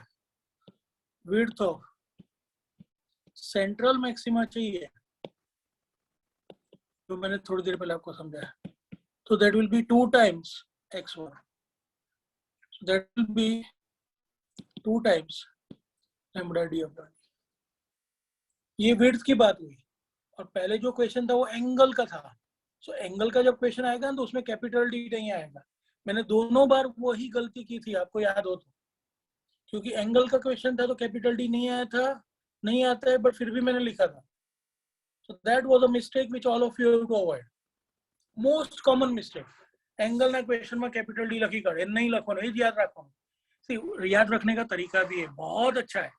A: विड्थ ऑफ सेंट्रल मैक्सिमा चाहिए, तो मैंने थोड़ी देर पहले आपको समझाया, तो that will be 2 times x1, so that will be 2 times lambda d upon d. ये विड्थ की बात हुई, और पहले जो क्वेश्चन था वो एंगल का था। सो एंगल का जब क्वेश्चन आएगा तो उसमें कैपिटल डी नहीं आएगा। मैंने दोनों बार वही गलती की थी, आपको याद हो तो, क्योंकि एंगल का क्वेश्चन था तो कैपिटल डी नहीं आया था, नहीं आता है, बट फिर भी मैंने लिखा था। So that was a mistake which all of you have to avoid, most common mistake. Angle ना क्वेश्चन में कैपिटल डी लखी करे, नहीं लखो, नहीं याद रखो। सी याद रखने का तरीका भी है, बहुत अच्छा है,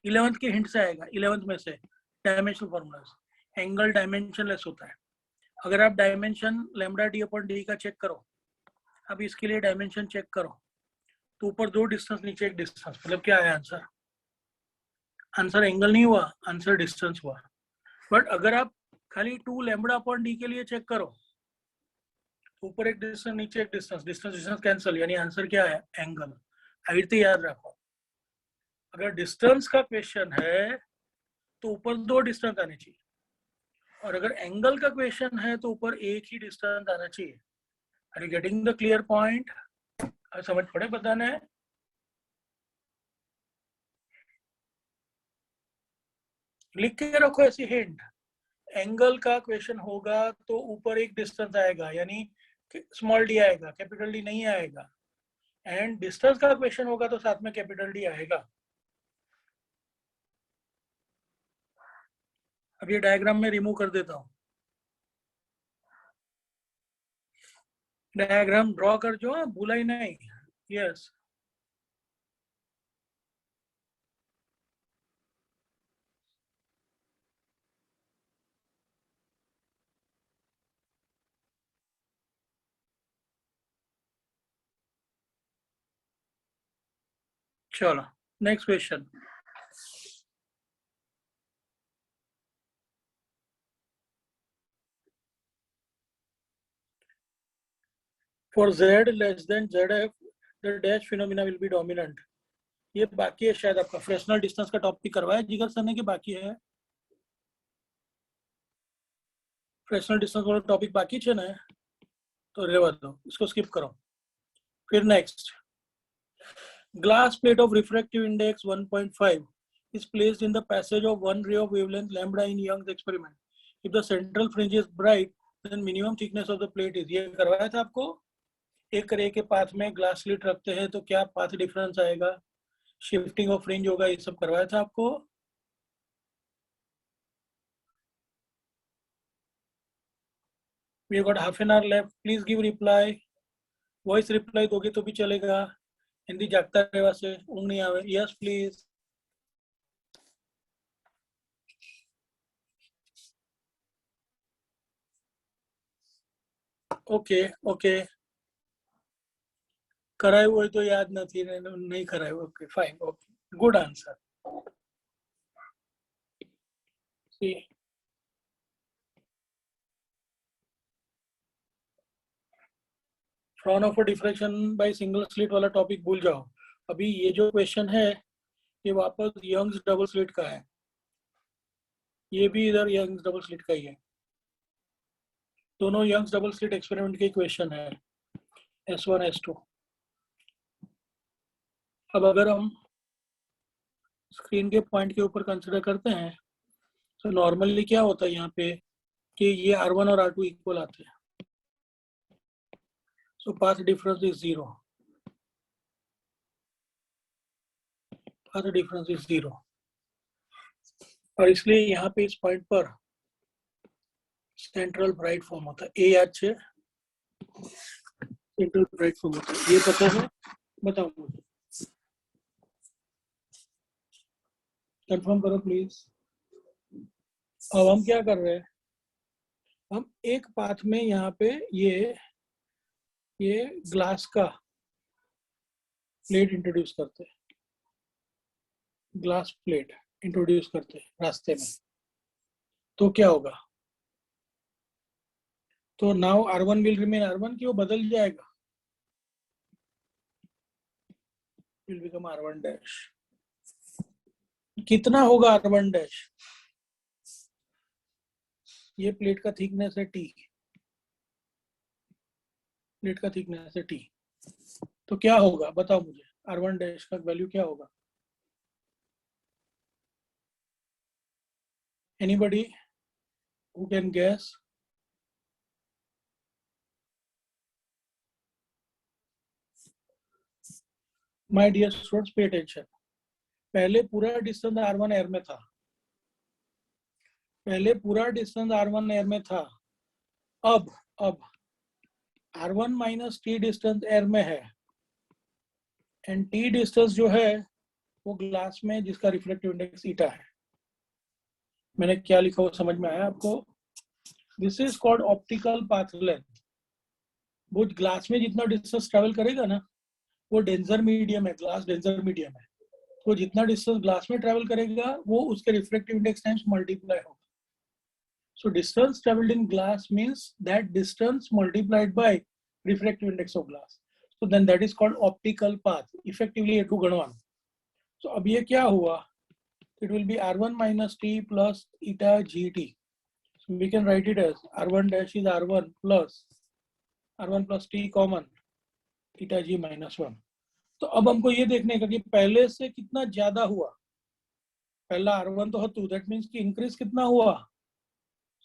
A: 11th के हिंट से आएगा, 11th में से डायमेंशनल फॉर्मूलाज। एंगल डायमेंशनलेस होता है। अगर आप dimension lambda D upon D का चेक करो, अब इसके लिए डायमेंशन चेक करो, तो ऊपर 2 डिस्टेंस, नीचे 1 डिस्टेंस, मतलब क्या है आंसर? आंसर एंगल नहीं हुआ, आंसर डिस्टेंस हुआ। बट अगर आप खाली 2 लैम्डा अपॉन डी के लिए चेक करो, ऊपर 1 डिस्टेंस, नीचे 1 डिस्टेंस, डिस्टेंस डिस्टेंस कैंसिल, यानी आंसर क्या है? एंगल। आइडिया याद रखो, अगर डिस्टेंस का क्वेश्चन है तो ऊपर 2 डिस्टेंस आने चाहिए, और अगर एंगल का क्वेश्चन है तो ऊपर एक ही डिस्टेंस आना चाहिए। Are you getting the clear point? समझ पड़े बताना है? लिख के रखो ऐसी हिंट, एंगल का क्वेश्चन होगा तो ऊपर एक डिस्टेंस आएगा, यानी स्मॉल डी आएगा, कैपिटल डी नहीं आएगा। एंड डिस्टेंस का क्वेश्चन होगा तो साथ में कैपिटल डी आएगा। अब ये डायग्राम में रिमूव कर देता हूं, डायग्राम ड्रॉ कर जो, भूला ही नहीं। यस चलो next question. For Z less than ZF, the dash phenomena will be dominant. ये बाकी है शायद आपका फ्रेक्शनल डिस्टेंस का टॉपिक करवाया जिगर सर ने कि बाकी है. फ्रेक्शनल डिस्टेंस वाला टॉपिक बाकी है ना, तो रेवा दो, इसको स्किप करो. फिर next, glass plate of refractive index 1.5 is placed in the passage of one ray of wavelength lambda in Young's experiment. If the central fringe is bright, then minimum thickness of the plate is. ये करवाया था आपको. एक रे के path में glass slit रखते हैं तो क्या पाथ डिफरेंस आएगा, शिफ्टिंग ऑफ फ्रिंज होगा, ये सब करवाया था आपको. We have got half an hour left. Please give reply. Voice reply दोगे तो भी चलेगा. हिंदी जागता रहेगा से ऊँग नहीं आवे. Yes please. Okay okay. कराયું હોય તો યાદ નથી ને નહીં કરાયું. Okay fine. Okay good answer. See, Fraunhofer of diffraction by single slit वाला टॉपिक भूल जाओ. अभी ये जो क्वेश्चन है ये वापस यंग्स डबल स्लिट का है. ये भी इधर यंग्स डबल स्लिट का ही है. दोनों यंग्स डबल स्लिट एक्सपेरिमेंट के क्वेश्चन है, S1 S2. अब अगर हम स्क्रीन के पॉइंट के ऊपर कंसिडर करते हैं तो नॉर्मली क्या होता है यहाँ पे कि ये R1 और R2 इक्वल आते हैं. So path difference is 0. Path difference is 0. और इसलिए यहाँ पे इस पॉइंट पर सेंट्रल ब्राइट फॉर्म होता है. ए याद है, सेंट्रल ब्राइट फॉर्म होता है. ये पता है, बताओ मुझे, कंफर्म करो प्लीज. अब हम क्या कर रहे हैं, हम एक पाथ में यहाँ पे ये ग्लास का प्लेट इंट्रोड्यूस करते हैं. ग्लास प्लेट इंट्रोड्यूस करते हैं रास्ते में. तो क्या होगा, तो now R1 will remain R1 की वो बदल जाएगा, विल बिकम R1 डैश. कितना होगा R1 डैश, ये प्लेट का थिकनेस है T. प्लेट का थिकनेस है T. तो क्या होगा बताओ मुझे, R1 डैश का वैल्यू क्या होगा. Anybody who can guess. My dear students pay attention. पहले पूरा डिस्टेंस R1 एयर में था. पहले पूरा डिस्टेंस R1 एयर में था. अब R1 minus T distance air में है. एंड T डिस्टेंस जो है वो ग्लास में जिसका रिफ्लेक्टिव इंडेक्स ईटा है. मैंने क्या लिखा वो समझ में आया आपको. This is called optical path length. वो ग्लास में जितना डिस्टेंस ट्रेवल करेगा ना वो डेंजर मीडियम है, ग्लास डेंजर मीडियम है. तो जितना डिस्टेंस ग्लास में ट्रेवल करेगा वो उसके रिफ्लेक्टिव इंडेक्स टाइम्स मल्टीप्लाई होगा. So distance traveled in glass means that distance multiplied by refractive index of glass. So then that is called optical path. Effectively A2 गणवान. So अब ये क्या हुआ, it will be R1 minus T plus eta GT. So we can write it as R1 dash is R1 plus T common eta G minus 1. तो अब हमको ये देखने का कि पहले से कितना ज्यादा हुआ. पहला R1 तो हतु, that means कि increase कितना हुआ.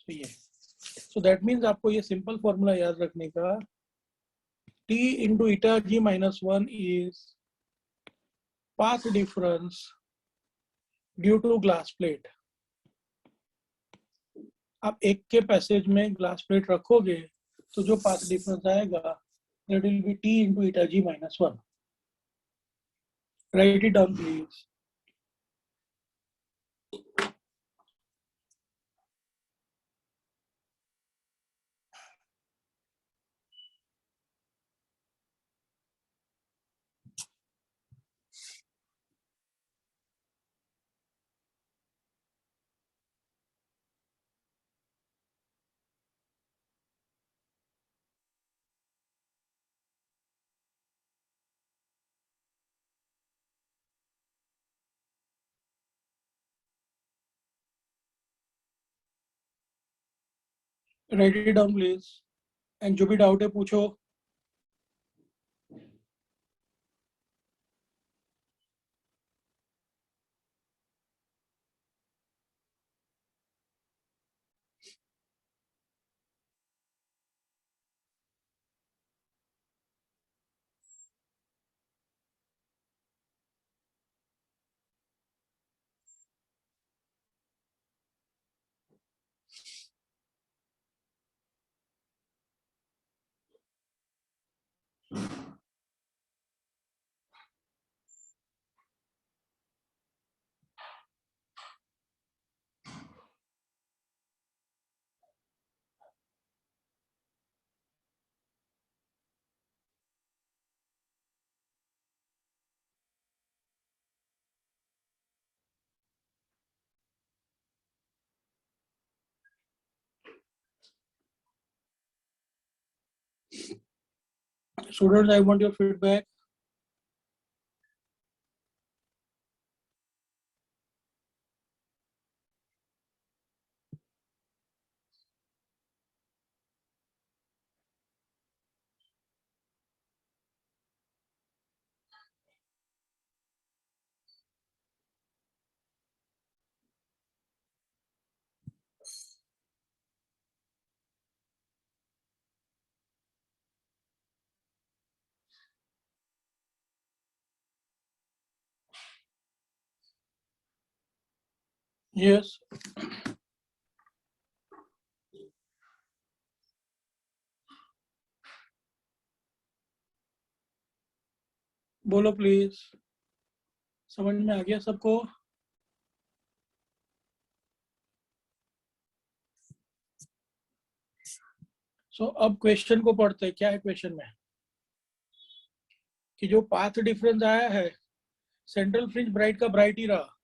A: So that means आपको ये सिंपल फॉर्मूला याद रखने का, T into eta G minus 1 is path difference due to glass plate. आप एक के पैसेज में ग्लास प्लेट रखोगे तो जो पाथ डिफरेंस आएगा that will be T into eta G minus 1. Write it down please. Right it down please, and जो भी डाउट है पूछो. Students, I want your feedback. Yes. बोलो प्लीज. समझ में आ गया सबको? सो अब क्वेश्चन को पढ़ते हैं. क्या है क्वेश्चन में? कि जो पाथ डिफरेंस आया है, सेंट्रल फ्रिंज ब्राइट का ब्राइट ही रहा,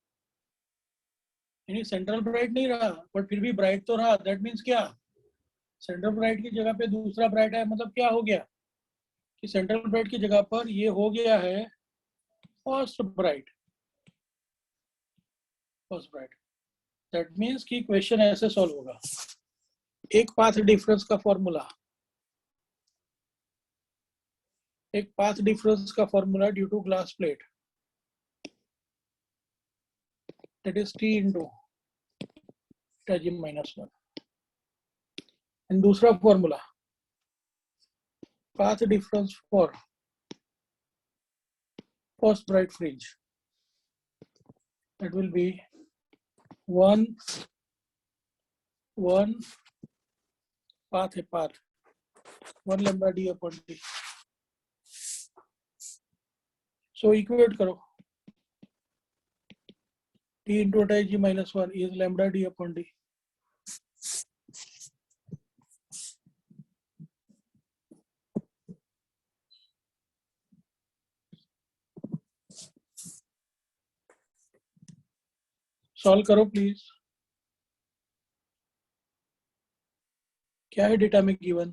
A: यानी सेंट्रल ब्राइट नहीं रहा बट फिर भी ब्राइट तो रहा. दैट मीन्स क्या? सेंट्रल ब्राइट की जगह पे दूसरा ब्राइट है. मतलब क्या हो गया कि सेंट्रल ब्राइट की जगह पर ये हो गया है first bright. First bright. That means कि क्वेश्चन ऐसे सॉल्व होगा. एक पाथ डिफरेंस का फॉर्मूला, एक पाथ डिफरेंस का formula due to glass plate, that is t into θg minus 1. And दूसरा formula, path difference for first bright fringe, that will be 1 path है, path 1 lambda d upon t. So equate करो. t into θg minus 1 is lambda d upon d. Solve करो please. क्या है data में given?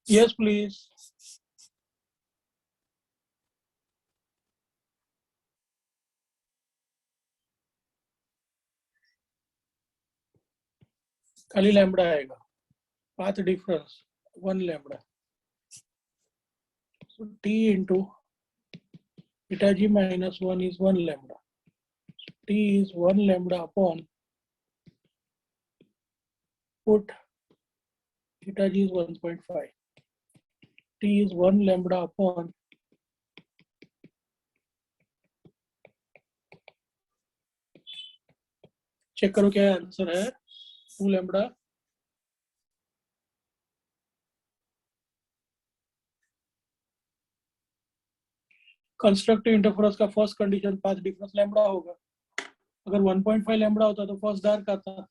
A: Yes please. खाली lambda आएगा. Path difference 1 lambda. So t into θg minus 1 is 1 lambda. So t is 1 lambda upon, put θg is 1.5. t is 1 lambda upon check करो क्या answer है. 2 lambda. Constructive interference का first condition path difference lambda होगा. अगर 1.5 lambda होता तो first dark आता.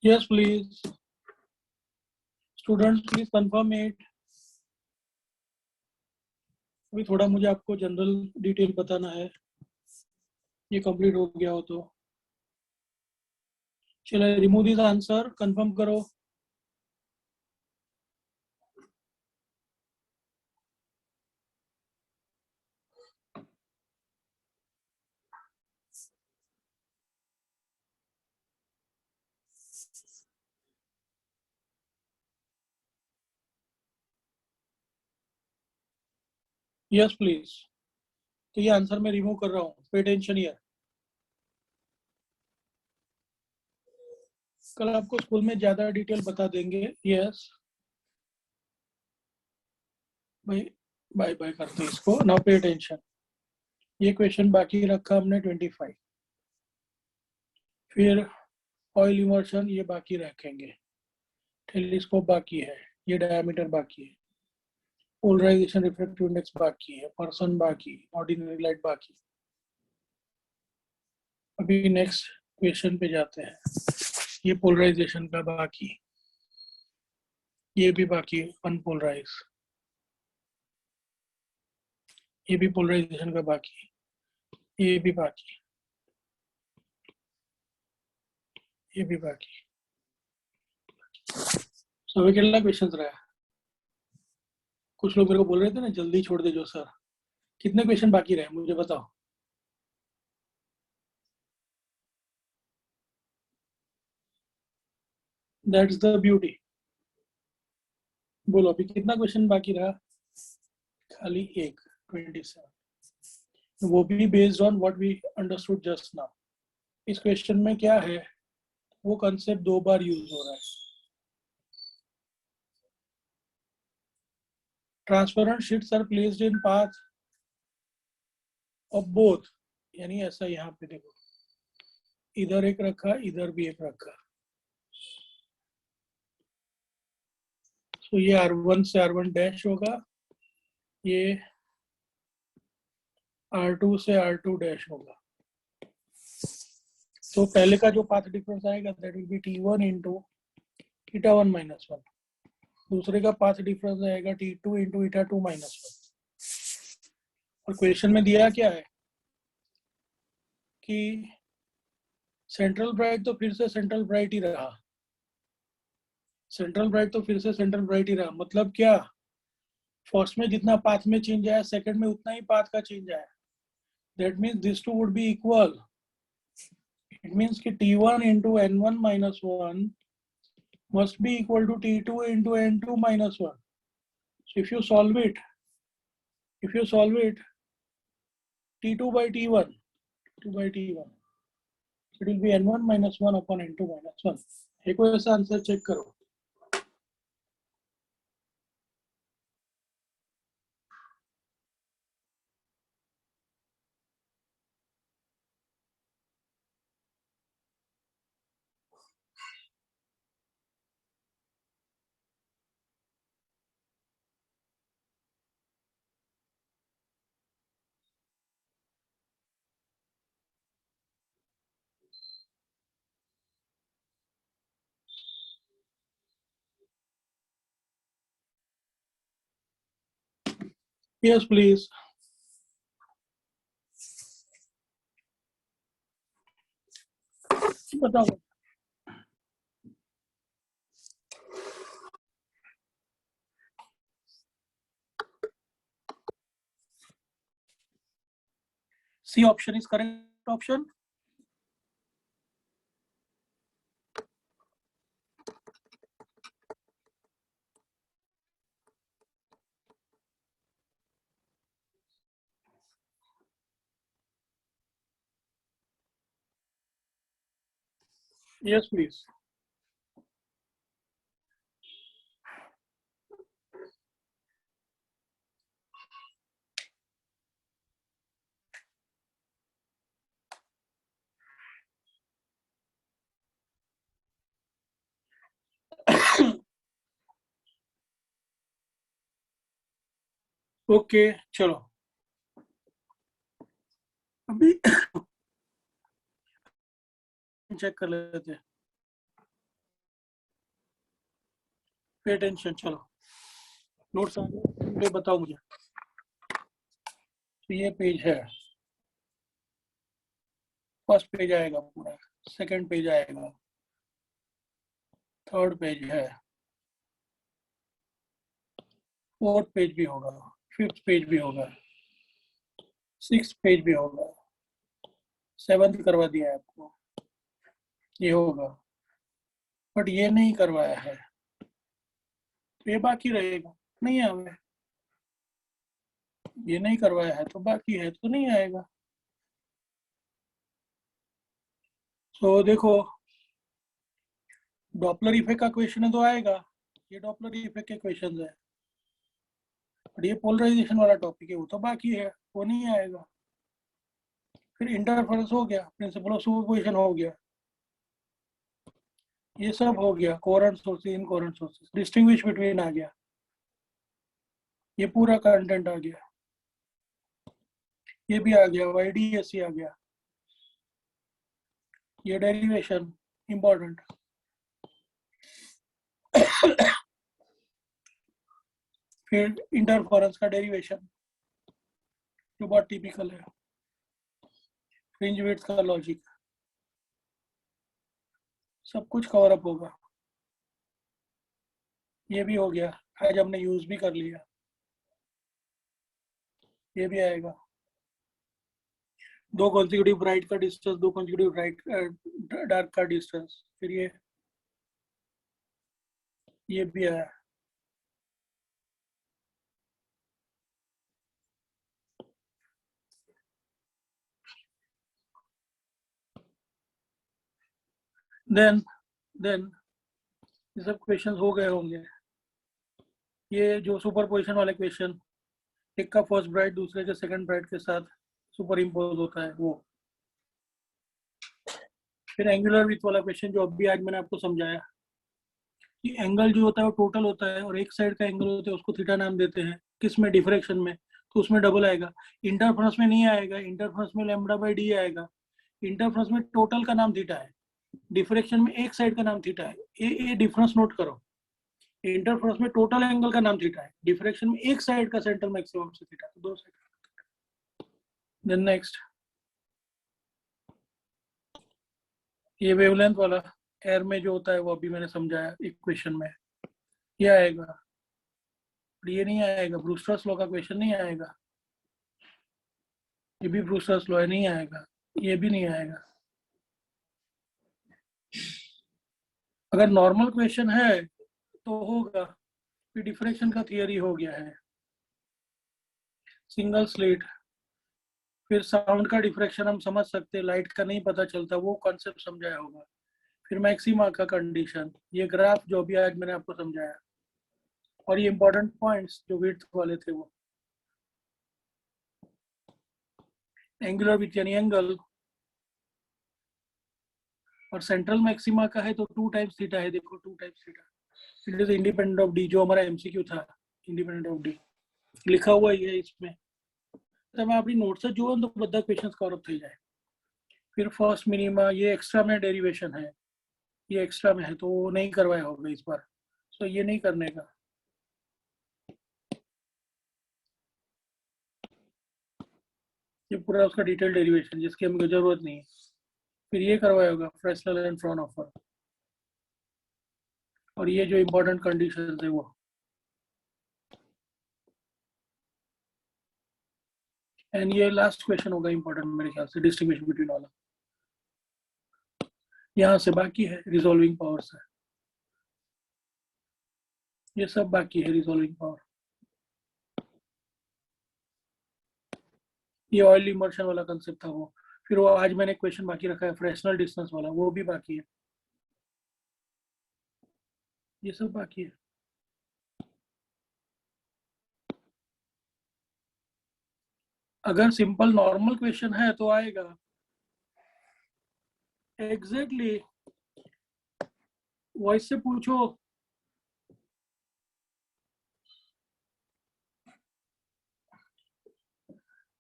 A: Yes, please. Students, please confirm it. अभी थोड़ा मुझे आपको जनरल डिटेल बताना है, ये कंप्लीट हो गया हो तो चलो रिमूव दिस आंसर, कंफर्म करो. Yes please. तो ये आंसर मैं रिमूव कर रहा हूँ, पे टेंशन हियर. कल आपको स्कूल में ज्यादा डिटेल बता देंगे. यस भाई, बाय बाय करते हैं इसको. नाउ पे टेंशन. ये क्वेश्चन बाकी रखा हमने 25. फिर ऑयल इमर्शन ये बाकी रखेंगे. टेलीस्कोप बाकी है, ये डायमीटर बाकी है, पोलराइजेशन रिफ्रैक्टिव इंडेक्स बाकी है, पर्सन बाकी, ऑर्डिनरी लाइट बाकी. अभी नेक्स्ट क्वेश्चन पे जाते हैं. ये पोलराइजेशन का बाकी, ये भी बाकी अनपोलराइज, ये भी पोलराइजेशन का बाकी, ये भी बाकी, ये भी बाकी. सभी कितना क्वेश्चन रहा है. कुछ लोग मेरे को बोल रहे थे ना जल्दी छोड़ दे जो सर. कितने क्वेश्चन बाकी रहे मुझे बताओ. That's the beauty. बोलो अभी कितना क्वेश्चन बाकी रहा. खाली एक, 27. वो भी based on what we understood just now. इस क्वेश्चन में क्या है, वो कंसेप्ट 2 बार यूज हो रहा है. Transparent sheets are placed in path of both. यानी ऐसा यहाँ पे देखो, इधर एक रखा, इधर भी एक रखा. तो ये R1 से R1 डैश होगा, ये R2 से R2 डैश होगा. तो पहले का जो पाथ डिफरेंस आएगा that will be T1 into 𝜃1 minus 1. दूसरे का पाथ डिफरेंस आएगा T2 इंटू 𝜃2 माइनस 1. और क्वेश्चन में दिया क्या है कि सेंट्रल ब्राइट तो फिर से सेंट्रल ब्राइट ही रहा. सेंट्रल ब्राइट तो फिर से सेंट्रल ब्राइट ही रहा. मतलब क्या, फर्स्ट में जितना पाथ में चेंज आया सेकंड में उतना ही पाथ का चेंज आया. That means this two would be equal. It means कि T1 into N1 minus 1 must be equal to T2 into N2 minus 1. So if you solve it, T2 by T1, 2 by T1, it will be N1 minus 1 upon N2 minus 1. एक बार ऐसा answer check करो. Yes, please. बताओ. C option is correct option. Yes, please. Okay चलो अभी check कर लेते हैं. Pay attention. चलो नोट्स आ गए, बताओ मुझे। तो ये पेज है, फर्स्ट पेज आएगा पूरा, सेकंड पेज आएगा, थर्ड पेज है, फोर्थ पेज भी होगा, फिफ्थ पेज भी होगा, सिक्स्थ पेज भी होगा, सेवंथ करवा दिया है आपको, ये होगा, बट ये नहीं करवाया है, तो ये बाकी रहेगा, नहीं आवे। ये नहीं करवाया है तो बाकी है तो नहीं आएगा। तो देखो डॉपलर इफेक्ट का क्वेश्चन है तो आएगा, ये डॉपलर इफेक्ट के क्वेश्चन है, और ये पोलराइजेशन वाला टॉपिक है वो तो बाकी है, वो नहीं आएगा। फिर इंटरफेरेंस हो गया, प्रिंसिपल ऑफ सुपरपोजिशन हो गया, ये सब हो गया, coherent sources, incoherent sources, distinguish between आ गया, ये पूरा कंटेंट आ गया, ये भी आ गया, वाईडीएससी आ गया, ये डेरिवेशन इंपॉर्टेंट। फिर इंटरफेरेंस का डेरिवेशन जो बहुत टिपिकल है, फ्रिंज वेट्स का लॉजिक, सब कुछ कवर अप होगा। ये भी हो गया, आज हमने यूज भी कर लिया, ये भी आएगा। दो कॉन्सिक्यूटिव ब्राइट का डिस्टेंस, दो कॉन्सिक्यूटिव ब्राइट डार्क का डिस्टेंस, फिर ये भी आया। देन ये सब क्वेश्चंस हो गए होंगे। ये जो सुपरपोजिशन वाले क्वेश्चन, एक का फर्स्ट ब्राइट दूसरे के सेकंड ब्राइट के साथ सुपर इम्पोज होता है वो। फिर एंगुलर विथ वाला क्वेश्चन जो अभी आज मैंने आपको समझाया कि एंगल जो होता है वो टोटल होता है और एक साइड का एंगल होता है उसको थीटा नाम देते हैं, किसमें, डिफ्रैक्शन में, तो उसमें डबल आएगा। इंटरफेरेंस में नहीं आएगा, इंटरफेरेंस में लैम्बडा बाई डी आएगा। इंटरफेरेंस में टोटल का नाम थीटा है, डिफ्रैक्शन में एक साइड का नाम थीटा है। ये डिफरेंस नोट करो, इंटरफेरेंस में टोटल एंगल का नाम थीटा है, डिफ्रैक्शन में एक साइड का सेंट्रल मैक्सिमम से थीटा, तो दो साइड। देन नेक्स्ट ये वेवलेंथ वाला एयर में जो होता है वो अभी मैंने समझाया इक्वेशन में, ये आएगा। ये नहीं आएगा, ब्रूस्टर्स लॉ का क्वेश्चन नहीं आएगा, ये भी ब्रूस्टर्स लॉ नहीं आएगा, ये भी नहीं आएगा। अगर नॉर्मल क्वेश्चन है तो होगा, फिर डिफ्रैक्शन का थियरी हो गया है, सिंगल स्लिट, फिर साउंड का डिफ्रैक्शन हम समझ सकते हैं, लाइट का नहीं पता चलता, वो कॉन्सेप्ट समझाया होगा। फिर मैक्सिमा का कंडीशन, ये ग्राफ जो भी आज मैंने आपको समझाया, और ये इंपॉर्टेंट पॉइंट्स जो विड्थ वाले थे वो। एंगुलर विथ यानी एंगल, और सेंट्रल मैक्सिमा का है तो 2 टाइम्स थीटा है, देखो 2 times theta, it is independent of D, जो हमारा एमसीक्यू था, इंडिपेंडेंट ऑफ डी लिखा हुआ ही है इसमें। तो मैं अपनी नोट से जो तो बदा क्वेश्चंस कवर अप થઈ જાય। फिर फर्स्ट मिनिमा, ये एक्स्ट्रा में डेरिवेशन है, ये एक्स्ट्रा में है तो नहीं करवाया होगा इस बार, तो ये नहीं करने का। ये पूरा उसका डिटेल डेरिवेशन जिसकी हमें जरूरत नहीं है। फिर ये करवाया होगा फ्रेस्नेल एंड फ्राउनहोफर, और ये जो इम्पोर्टेंट कंडीशन है वो। एंड ये लास्ट क्वेश्चन होगा इम्पोर्टेंट मेरे ख्याल से, डिस्ट्रीब्यूशन बिटवीन वाला। यहाँ से बाकी है रिजॉल्विंग पावर से, ये सब बाकी है रिजॉल्विंग पावर। ये ऑयल इमर्शन वाला कंसेप्ट था वो। फिर वो आज मैंने क्वेश्चन बाकी रखा है फ्रेस्नेल डिस्टेंस वाला, वो भी बाकी है, ये सब बाकी है। अगर सिंपल नॉर्मल क्वेश्चन है तो आएगा एग्जैक्टली वॉइस से पूछो।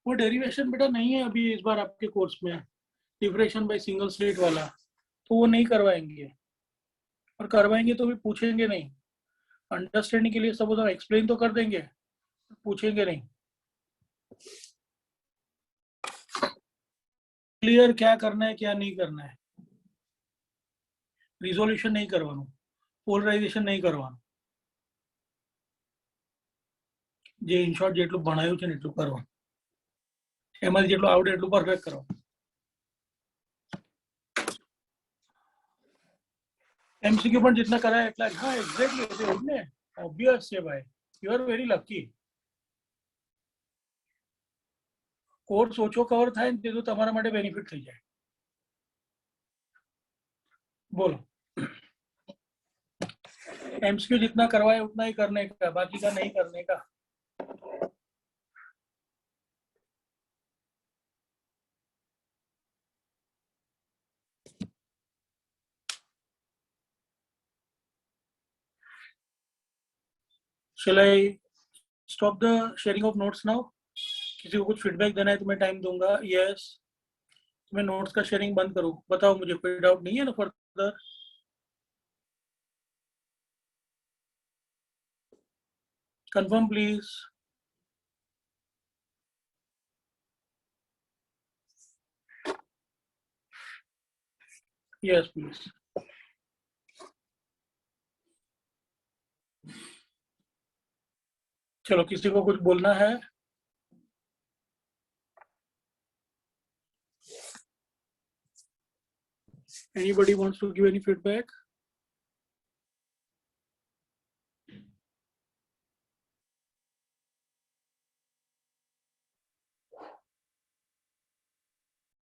A: वो डेरिवेशन बेटा नहीं है अभी इस बार आपके कोर्स में, डिफ्रैक्शन बाय सिंगल स्लिट वाला, तो वो नहीं करवाएंगे, और करवाएंगे तो भी पूछेंगे नहीं। अंडरस्टैंडिंग के लिए सब उधर एक्सप्लेन तो कर देंगे, पूछेंगे नहीं। क्लियर क्या करना है क्या नहीं करना है, रिजोल्यूशन नहीं करवाना, પોલરાઇઝેશન નહીં કરવાનું, જે ઇન શોર્ટ જેટલું ભણાયું છે ને એટલું કરવાનું, એમાંથી જેટલું આવડે એટલું પરફેક્ટ કરવાનું. એમસીક્યુ પણ જેટલા કરાય એટલા જ. હા એક્ઝેક્ટલી, એવું જ ને, ઓબ્વિયસ છે ભાઈ, you are very lucky. Course ઓછો કવર થાય ને તે તો તમારા માટે બેનિફિટ થઈ જાય. બોલો, एमसीक्यू जितना करवाए उतना ही करने का, बाकी का नहीं करने का. Shall I stop the sharing of notes now? किसी को कुछ फीडबैक देना है तो मैं टाइम दूंगा. यस, मैं नोट्स का शेयरिंग बंद करूं? बताओ, मुझे कोई डाउट नहीं है ना further? Confirm please. Yes please. चलो, किसी को कुछ बोलना है? Anybody wants to give any feedback?